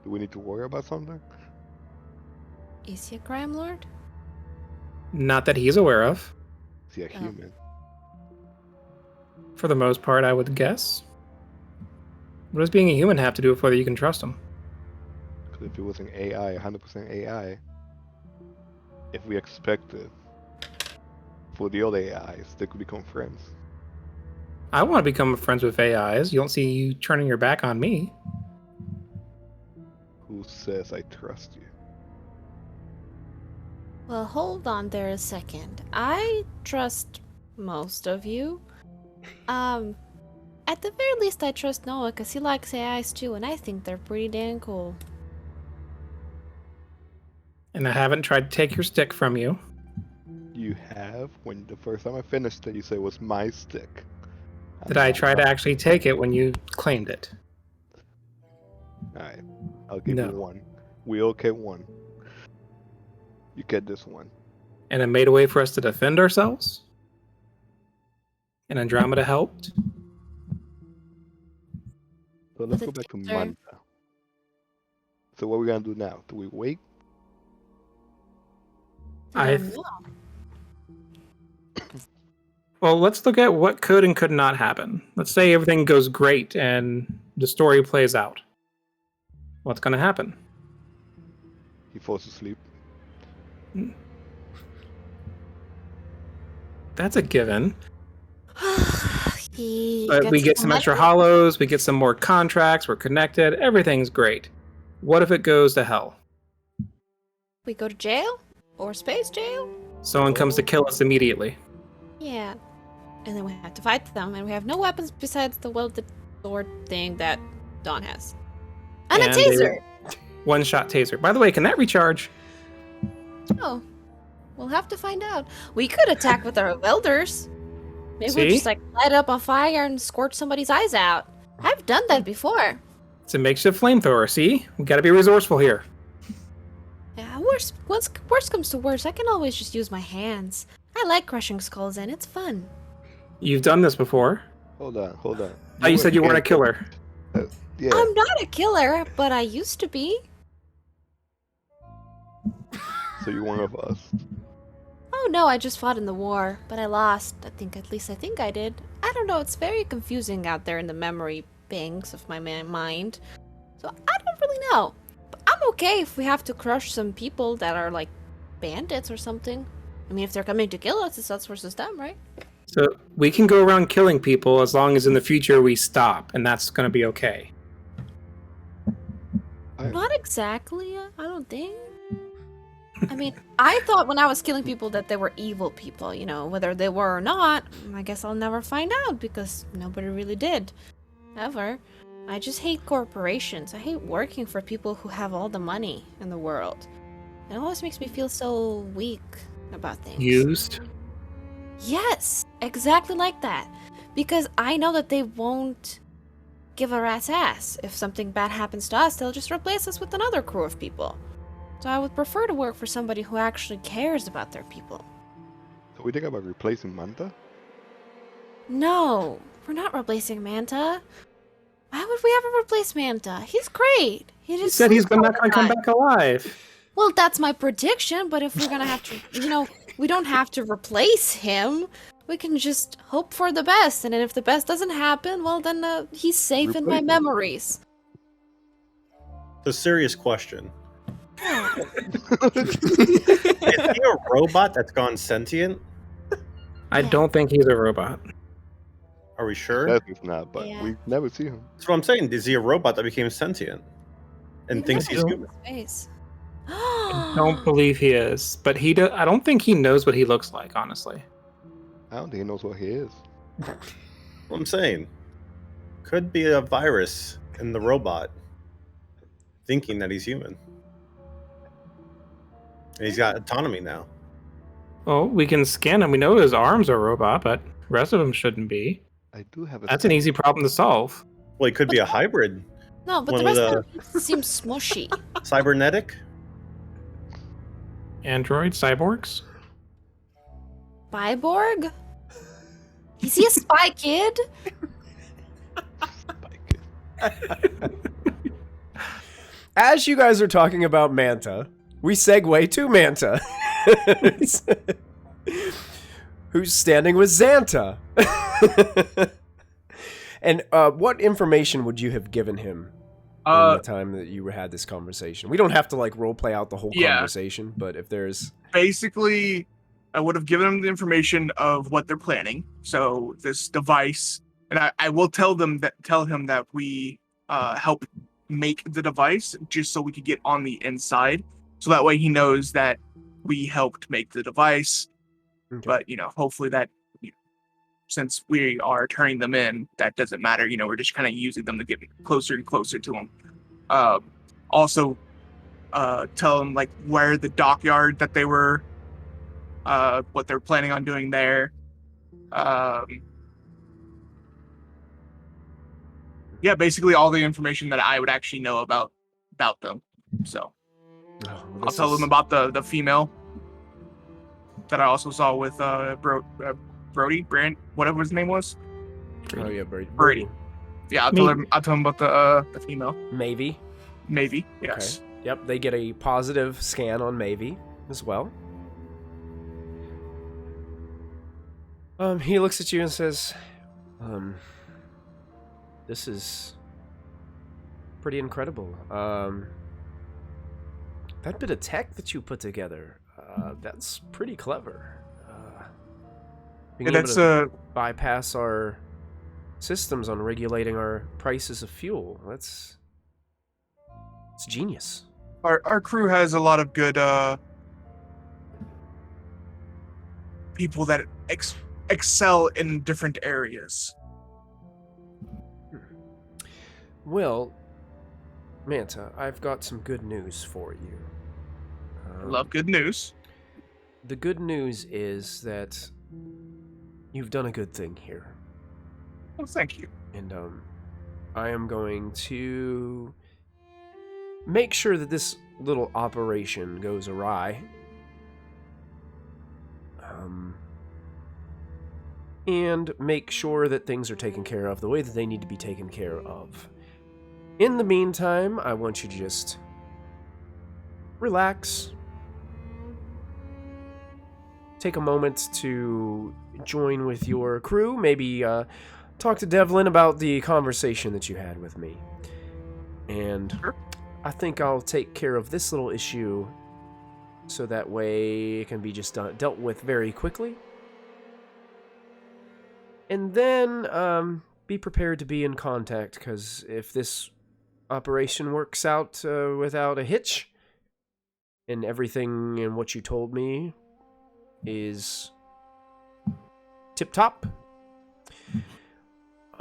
Do we need to worry about something? Is he a crime lord? Not that he's aware of. Is he a human? For the most part, I would guess. What does being a human have to do with whether you can trust him? Because if it was an AI, 100% AI, if we expected for the other AIs, they could become friends. I want to become friends with AIs. You don't see you turning your back on me. Who says I trust you? Well, hold on there a second. I trust most of you. At the very least, I trust Noah because he likes AIs too, and I think they're pretty damn cool. And I haven't tried to take your stick from you. You have? When the first time I finished it, you said it was my stick. Did I try to actually take it when you claimed it? Alright, I'll give No. you one. We okay one. You get this one. And it made a way for us to defend ourselves? And Andromeda helped? So let's The go back to teaser. Manta. So what are we gonna do now? Do we wait? I don't know. Well, let's look at what could and could not happen. Let's say everything goes great and the story plays out. What's going to happen? He falls asleep. That's a given. He But we gets get some extra money. hollows, we get some more contracts, we're connected, everything's great. What if it goes to hell? We go to jail? Or space jail? Someone comes to kill us immediately. Yeah. And then we have to fight them, and we have no weapons besides the welded sword thing that Dawn has. And a taser! One-shot taser. By the way, can that recharge? Oh. We'll have to find out. We could attack with our welders. Maybe we'll See? just like light up a fire and scorch somebody's eyes out. I've done that before. It's a makeshift flamethrower, see? We gotta be resourceful here. Yeah, worst comes to worst, I can always just use my hands. I like crushing skulls and it's fun. You've done this before. Hold on. Oh, you said you weren't a killer. Yeah. I'm not a killer, but I used to be. So you're one of us. Oh no, I just fought in the war, but I lost. I think I did. I don't know, it's very confusing out there in the memory banks of my mind. So I don't really know. But I'm okay if we have to crush some people that are like bandits or something. I mean, if they're coming to kill us, it's us versus them, right? So we can go around killing people as long as in the future we stop, and that's gonna be okay. Not exactly, I don't think. I mean, I thought when I was killing people that they were evil people, you know, whether they were or not, I guess I'll never find out because nobody really did. Ever. I just hate corporations. I hate working for people who have all the money in the world. It always makes me feel so weak about things. Used? Yes, exactly like that. Because I know that they won't give a rat's ass. If something bad happens to us, they'll just replace us with another crew of people. So I would prefer to work for somebody who actually cares about their people. So we think about replacing Manta? No, we're not replacing Manta. Why would we ever replace Manta? He's great. He He just said he's sleeps all not the going to come time. back alive. Well, that's my prediction, but if we're gonna have to, you know, we don't have to replace him. We can just hope for the best, and then if the best doesn't happen, well, then he's safe in my Replace him. memories. The serious question. Yeah. Is he a robot that's gone sentient? I don't think he's a robot. Are we sure? That is not, but Yeah. we never see him. That's what I'm saying. Is he a robot that became sentient? And We thinks never he's see human? his face. I don't believe he is, but I don't think he knows what he looks like, honestly. I don't think he knows what he is. What I'm saying. Could be a virus in the robot thinking that he's human. And he's got autonomy now. Well, we can scan him. We know his arms are robot, but the rest of them shouldn't be. I do have a. That's an easy problem to solve. Well, he could be a hybrid. No, but One the of rest of them seems smushy. Cybernetic? Android cyborgs? Byborg? Is he a spy kid? As you guys are talking about Manta, we segue to Manta. Who's standing with Xanta. And what information would you have given him in the time that you had this conversation? We don't have to like role play out the whole conversation, but if there's Basically, I would have given them the information of what they're planning. So this device, and I will tell him that we help make the device just so we could get on the inside. So that way he knows that we helped make the device. Okay. But, hopefully that, since we are turning them in, that doesn't matter. We're just kind of using them to get closer and closer to them. Also, tell them like where the dockyard that they were, what they're planning on doing there. Yeah, basically all the information that I would actually know about them. So I'll tell them about the female that I also saw with Brody, Brand, whatever his name was. Oh yeah, Brady. Yeah, I'll tell him about the female. Maybe. Maybe, yes. Okay. Yep, they get a positive scan on Maybe as well. He looks at you and says, this is pretty incredible. That bit of tech that you put together, that's pretty clever. Being able to bypass our systems on regulating our prices of fuel. It's genius. Our crew has a lot of good people that excel in different areas. Well, Manta, I've got some good news for you. I love good news. The good news is that you've done a good thing here. Well, thank you. And I am going to make sure that this little operation goes awry. And make sure that things are taken care of the way that they need to be taken care of. In the meantime, I want you to just relax. Take a moment to join with your crew. Maybe talk to Devlin about the conversation that you had with me. And I think I'll take care of this little issue so that way it can be just dealt with very quickly. And then be prepared to be in contact, because if this operation works out without a hitch, and everything in what you told me is tip-top,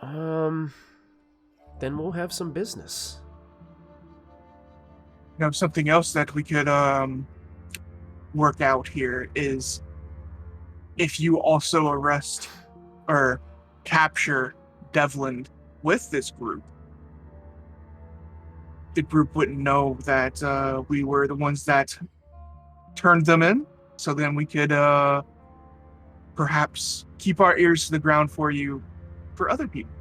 then we'll have some business. Something else that we could work out here is if you also arrest or capture Devland with this group, the group wouldn't know that we were the ones that turned them in. So then we could perhaps keep our ears to the ground for you for other people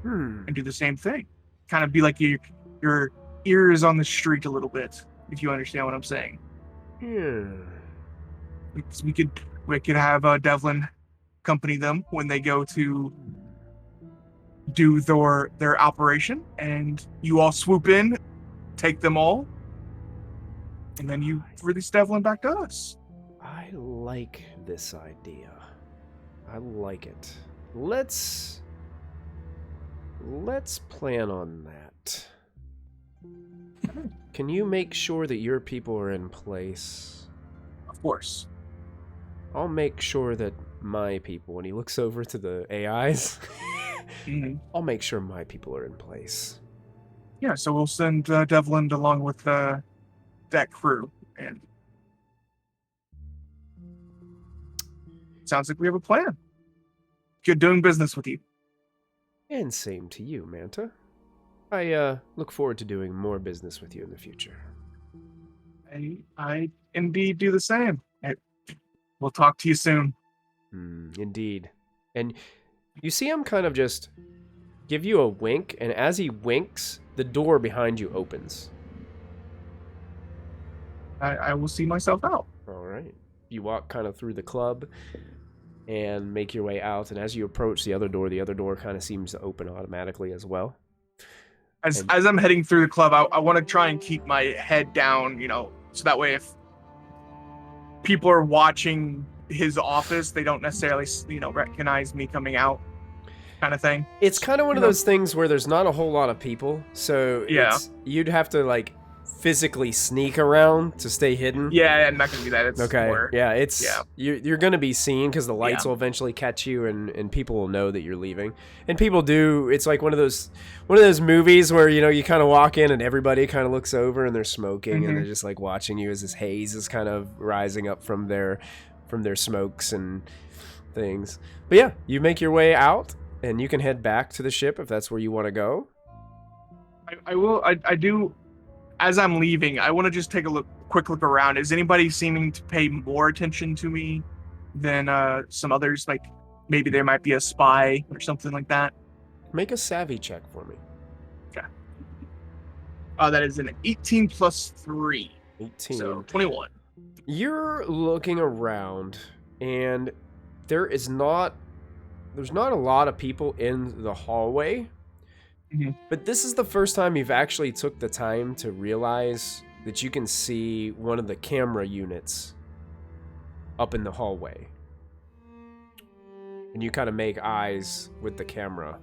and do the same thing. Kind of be like your ears on the street a little bit, if you understand what I'm saying. Yeah. We could have Devlin accompany them when they go to do their operation, and you all swoop in, take them all, and then you release Devlin back to us. I like this idea. I like it. Let's plan on that. Can you make sure that your people are in place? Of course. I'll make sure that my people, and he looks over to the AIs, I'll make sure my people are in place. Yeah, so we'll send Devland along with that crew. And sounds like we have a plan. Good doing business with you. And same to you, Manta. I look forward to doing more business with you in the future. I indeed do the same. We'll talk to you soon. Indeed. And you see him kind of just give you a wink, and as he winks, the door behind you opens. I will see myself out. All right. You walk kind of through the club and make your way out, and as you approach the other door kind of seems to open automatically as well. As I'm heading through the club, I want to try and keep my head down, so that way if people are watching his office, they don't necessarily, recognize me coming out, kind of thing. It's kind of one of those things where there's not a whole lot of people, so you'd have to physically sneak around to stay hidden. Yeah, I'm not gonna do that. It's okay. More, You're gonna be seen because the lights will eventually catch you, and people will know that you're leaving. And people do. It's like one of those movies where you kind of walk in and everybody kind of looks over and they're smoking and they're just watching you as this haze is kind of rising up from their smokes and things. But yeah, you make your way out and you can head back to the ship if that's where you want to go. I will. I do. As I'm leaving, I want to just take a quick look around. Is anybody seeming to pay more attention to me than some others? Like maybe there might be a spy or something like that. Make a savvy check for me. Okay. That is an 18 plus 3. 18. So 21. You're looking around, and there's not a lot of people in the hallway. But this is the first time you've actually took the time to realize that you can see one of the camera units up in the hallway. And you kind of make eyes with the camera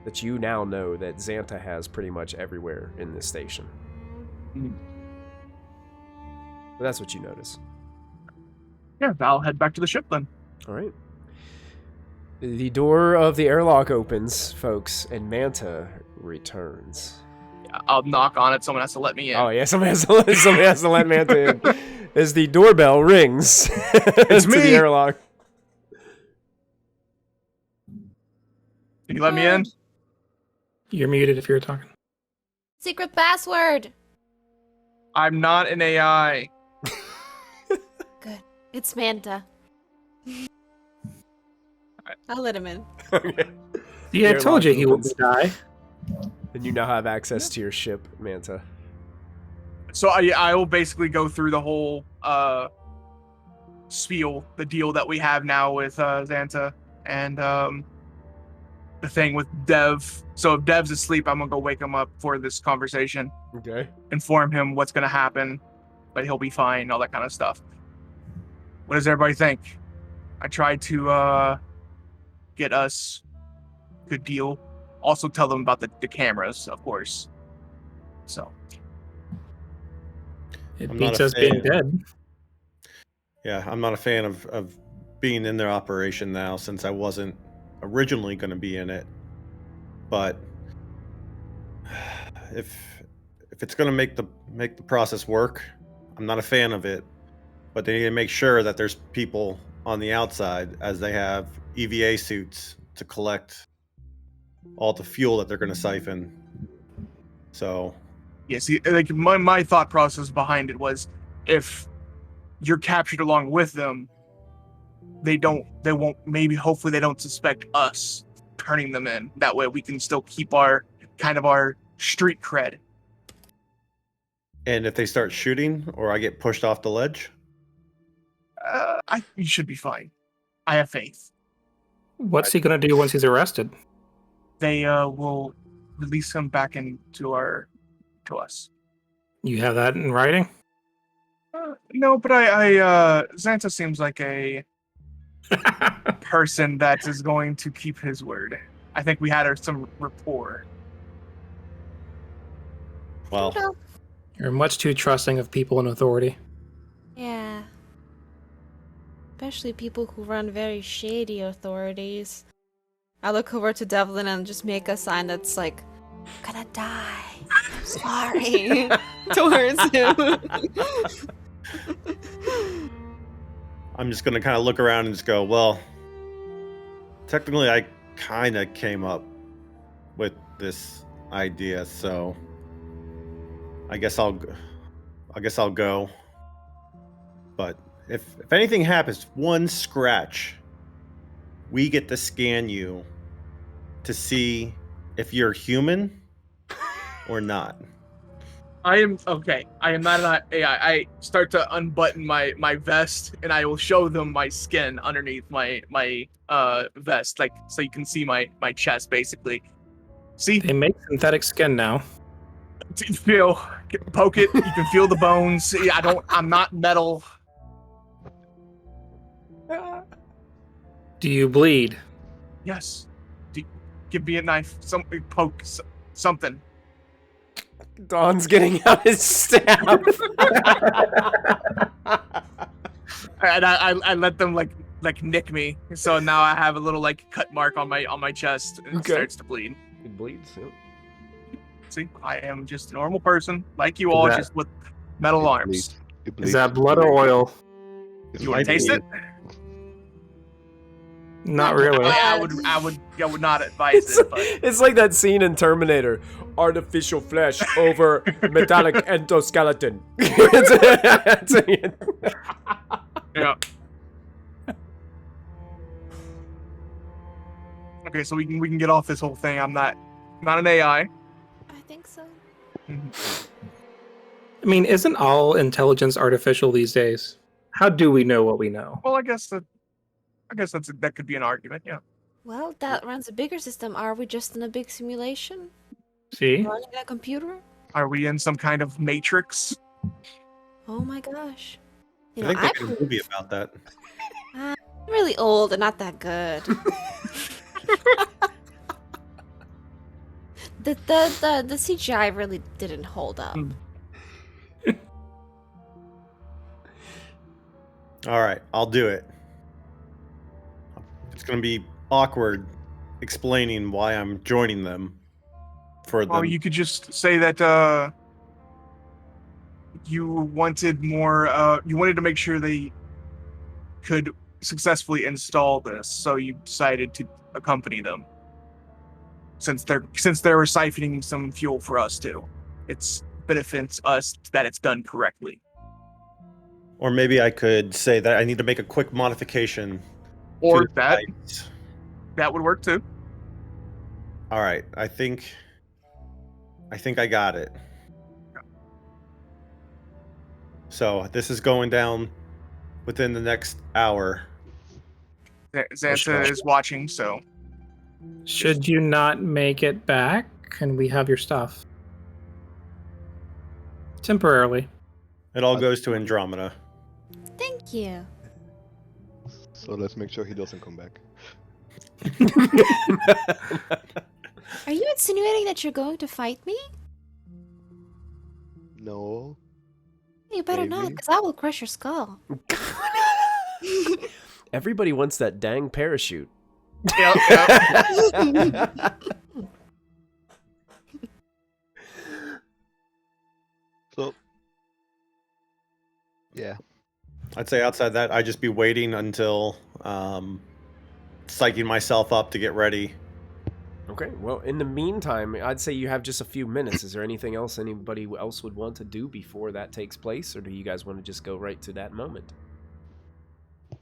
that you now know that Xanta has pretty much everywhere in this station. But that's what you notice. Yeah, I'll head back to the ship then. All right. The door of the airlock opens, folks, and Manta returns. Yeah, I'll knock on it. Someone has to let me in. Oh yeah, somebody has to let Manta in. As the doorbell rings, it's me. The airlock. Can you let me in? You're muted if you're talking. Secret password. I'm not an AI. Good. It's Manta. I'll let him in. Okay. Yeah, I told you he wouldn't die. And you now have access to your ship, Manta. So I will basically go through the whole spiel, the deal that we have now with Xanta, and the thing with Dev. So if Dev's asleep, I'm gonna go wake him up for this conversation. Okay. Inform him what's gonna happen, but he'll be fine, all that kind of stuff. What does everybody think? I tried to get us a good deal. Also tell them about the cameras, of course. So It I'm not beats a us being fan. dead. Yeah, I'm not a fan of being in their operation now since I wasn't originally going to be in it. But if it's going to make the process work, I'm not a fan of it. But they need to make sure that there's people on the outside, as they have EVA suits to collect all the fuel that they're going to siphon. So Yeah, see, like my thought process behind it was, if you're captured along with them, they won't, maybe hopefully they don't suspect us turning them in. That way we can still keep our street cred. and if they start shooting or I get pushed off the ledge, You should be fine. I have faith. What's he gonna do once he's arrested? They will release him back into to us. You have that in writing? No, but Xanta seems like a person that is going to keep his word. I think we had some rapport. well, You're much too trusting of people in authority. Yeah. Especially people who run very shady authorities. I look over to Devlin and just make a sign that's like, I'm gonna die. I'm sorry. Towards him. I'm just going to kind of look around and just go, well, technically I kind of came up with this idea, so I guess I'll go. But if anything happens, one scratch, we get to scan you to see if you're human or not. I am okay. I am not an AI. I start to unbutton my vest, and I will show them my skin underneath my vest, like so you can see my chest, basically. See, They make synthetic skin now. feel, poke it. You can feel the bones. Yeah, I'm not metal. Do you bleed? Yes. Give me a knife. Poke something. Don's getting out his staff. And I let them like nick me, so now I have a little like cut mark on my chest, and Okay. it starts to bleed. It bleeds. Yeah. See, I am just a normal person like you all, that- just with metal It arms. bleeds. It Is bleeds. that blood or oil? You want to taste it? Not really. I would not advise it, but It's like that scene in Terminator: artificial flesh over metallic endoskeleton. yeah. Okay, so we can get off this whole thing. I'm not an AI. I think so. I mean, isn't all intelligence artificial these days? How do we know what we know? Well, I guess that could be an argument. Yeah. Well, that runs a bigger system. Are we just in a big simulation? See? Running a computer? Are we in some kind of matrix? Oh my gosh. I think they did a movie about that. I'm really old and not that good. the CGI really didn't hold up. All right, I'll do it. It's going to be awkward explaining why I'm joining them. For them. Oh, you could just say that you wanted more. You wanted to make sure they could successfully install this, so you decided to accompany them. Since they're siphoning some fuel for us too, it benefits us that it's done correctly. Or maybe I could say that I need to make a quick modification. Or to the device. that would work too. All right, I think I got it. So this is going down within the next hour. Xanta is watching, so Should you not make it back, and we have your stuff? Temporarily. It all goes to Andromeda. Thank you. So let's make sure he doesn't come back. Are you insinuating that you're going to fight me? No. You better not, Maybe. because I will crush your skull. Everybody wants that dang parachute. Yep. So, yeah. I'd say outside that, I'd just be waiting until psyching myself up to get ready. Okay, well, in the meantime, I'd say you have just a few minutes. Is there anything else anybody else would want to do before that takes place, or do you guys want to just go right to that moment? I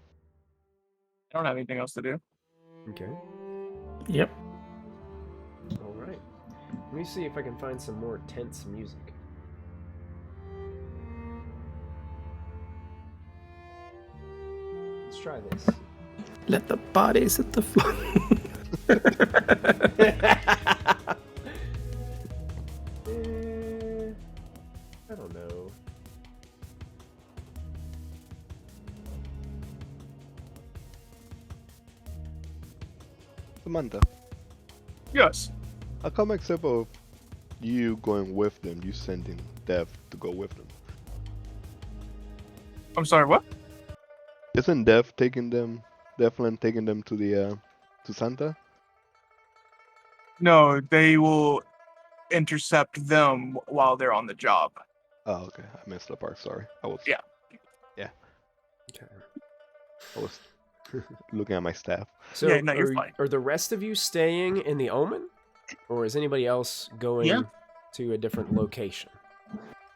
don't have anything else to do. Okay, Yep. all right. Let me see if I can find some more tense music. Let's try this. Let the bodies hit the floor. I don't know. Samantha, Yes. how come except of you going with them, you sending Dev to go with them? I'm sorry, what? Isn't Devland taking them to the to Santa? No, they will intercept them while they're on the job. Oh, okay. I missed the part. Sorry. I was. Yeah. Okay. I was looking at my staff. So, Yeah, no, you're fine. are the rest of you staying in the Omen, or is anybody else going Yeah. to a different location?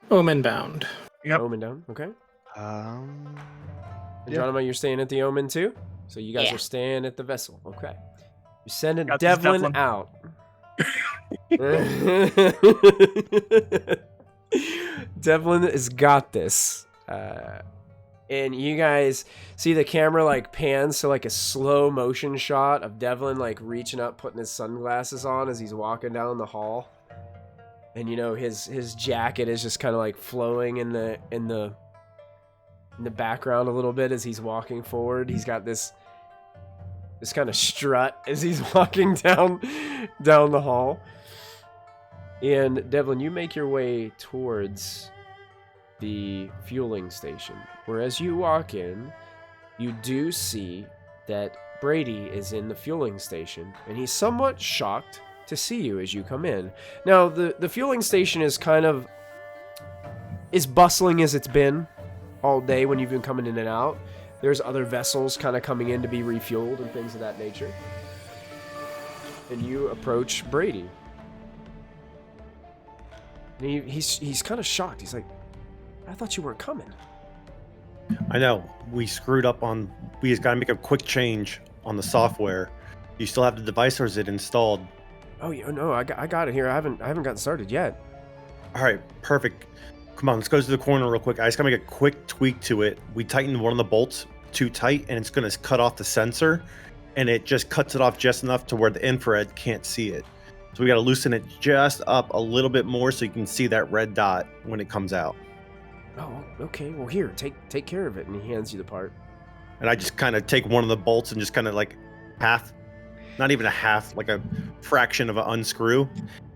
Omen bound. Yep. Omen down. Okay. Um. And Yeah. Geronimo, you're staying at the Omen too? So you guys Yeah. are staying at the vessel. Okay. You're sending Got this, Devlin Devlin. out. Devlin has got this. And you guys see the camera like pans to like a slow motion shot of Devlin like reaching up, putting his sunglasses on as he's walking down the hall. And you know his jacket is just kind of like flowing in the background a little bit as he's walking forward. He's got this kind of strut as he's walking down the hall. And Devlin, you make your way towards the fueling station, where as you walk in, you do see that Brady is in the fueling station, and he's somewhat shocked to see you as you come in. Now, the fueling station is kind of as bustling as it's been all day when you've been coming in and out. There's other vessels kind of coming in to be refueled and things of that nature. And you approach Brady. And he's kind of shocked. He's like, I thought you weren't coming. I know we screwed up on. We just got to make a quick change on the software. You still have the device, or is it installed? Oh yeah, no, I got it here. I haven't gotten started yet. All right, perfect. Come on, let's go to the corner real quick. I just gotta make a quick tweak to it. We tightened one of the bolts too tight, and it's gonna cut off the sensor, and it just cuts it off just enough to where the infrared can't see it. So we gotta loosen it just up a little bit more so you can see that red dot when it comes out. Oh, okay. Well, here, take care of it. And he hands you the part. And I just kind of take one of the bolts and just kind of like half, not even a half, like a fraction of an unscrew.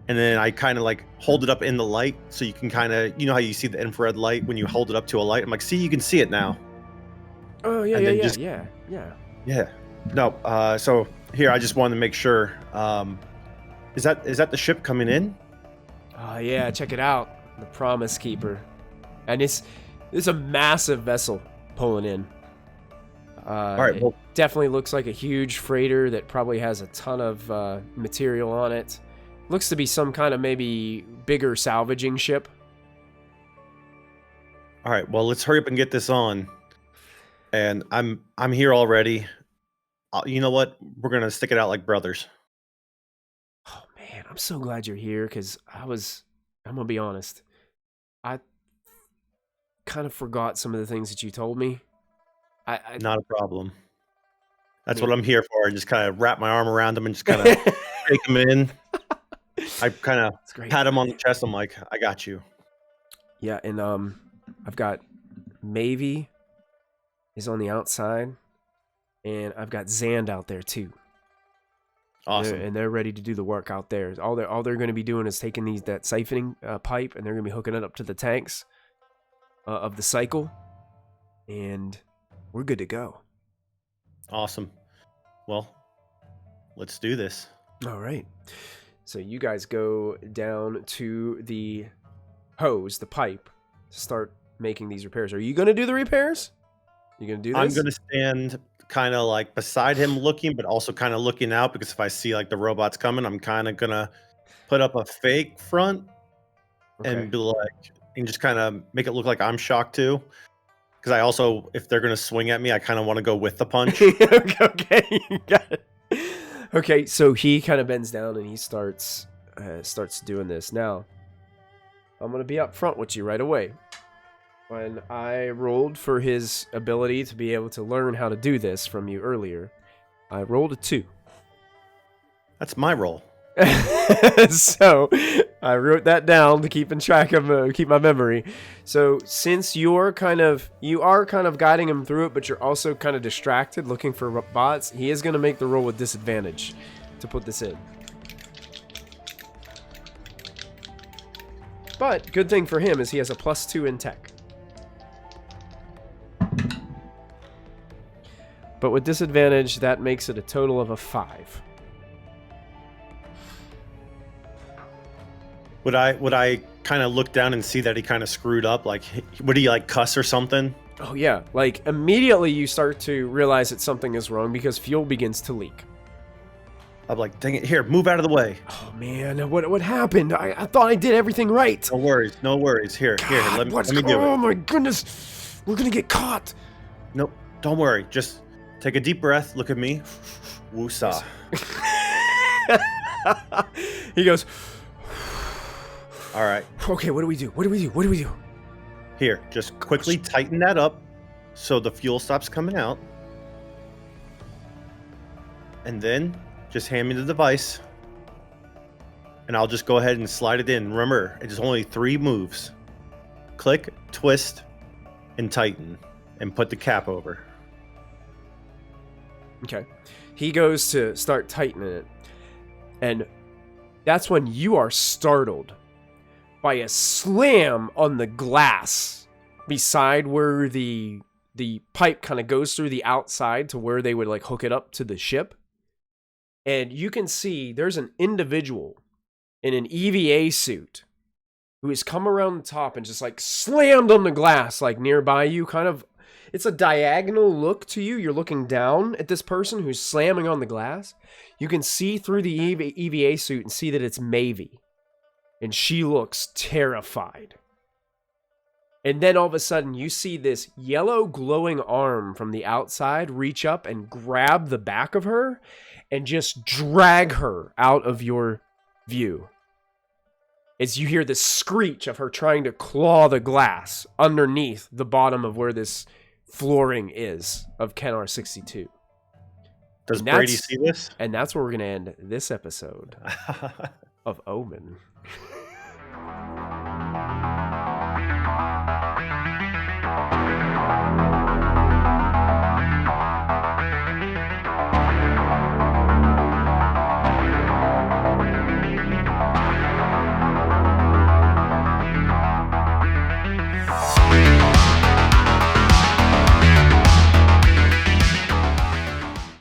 And then I kind of like hold it up in the light so you can kind of, you know how you see the infrared light when you hold it up to a light? I'm like, see, you can see it now. Oh, yeah, And then yeah. Yeah. No, so here, I just wanted to make sure. Is that the ship coming in? Oh, yeah, check it out. The Promise Keeper. And it's a massive vessel pulling in. All right, well, It definitely looks like a huge freighter that probably has a ton of material on it. Looks to be some kind of maybe bigger salvaging ship. all right, well, let's hurry up and get this on. And I'm here already. You know what? We're gonna stick it out like brothers. Oh, man, I'm so glad you're here because I'm going to be honest. I kind of forgot some of the things that you told me. I Not a problem. That's Yeah. what I'm here for. I just kind of wrap my arm around them and just kind of take them in. I kind of It's great. pat him on the chest. I'm like, I got you. Yeah, and I've got Mavie is on the outside, and I've got Zand out there too. Awesome. And they're ready to do the work out there. All they're going to be doing is taking that siphoning pipe, and they're going to be hooking it up to the tanks. of the cycle, and we're good to go. Awesome. Well, let's do this. All right. So you guys go down to the hose, the pipe, to start making these repairs. Are you going to do the repairs? You going to do this? I'm going to stand kind of like beside him looking, but also kind of looking out, because if I see like the robots coming, I'm kind of going to put up a fake front and be like, and just kind of make it look like I'm shocked too. Because I also, if they're going to swing at me, I kind of want to go with the punch. Okay, you got it. Okay, so he kind of bends down and he starts doing this. Now, I'm going to be up front with you right away. When I rolled for his ability to be able to learn how to do this from you earlier, I rolled a 2. That's my roll. So I wrote that down to keep my memory. So since you are kind of guiding him through it, but you're also kind of distracted looking for bots, he is going to make the roll with disadvantage to put this in. But good thing for him is he has a +2 in tech. But with disadvantage, that makes it a total of a 5. Would I kind of look down and see that he kind of screwed up? Like, would he like cuss or something? Oh yeah, like immediately you start to realize that something is wrong because fuel begins to leak. I'm like, dang it, here, move out of the way. Oh man, what happened? I thought I did everything right. No worries. Here, let me do it. Oh my goodness, we're gonna get caught. Nope, don't worry. Just take a deep breath, look at me. Woosah. He goes, all right. Okay, what do we do? Here, just quickly tighten that up so the fuel stops coming out. And then just hand me the device. And I'll just go ahead and slide it in. Remember, it's only 3 moves. Click, twist, and tighten. And put the cap over. Okay. He goes to start tightening it. And that's when you are startled by a slam on the glass beside where the pipe kind of goes through the outside to where they would like hook it up to the ship. And you can see there's an individual in an EVA suit who has come around the top and just like slammed on the glass like nearby you. Kind of, it's a diagonal look to you. You're looking down at this person who's slamming on the glass. You can see through the EVA suit and see that it's Mavie. And she looks terrified. And then all of a sudden, you see this yellow glowing arm from the outside reach up and grab the back of her and just drag her out of your view. As you hear the screech of her trying to claw the glass underneath the bottom of where this flooring is of Kenar 62. Does Brady see this? And that's where we're going to end this episode of OMEN.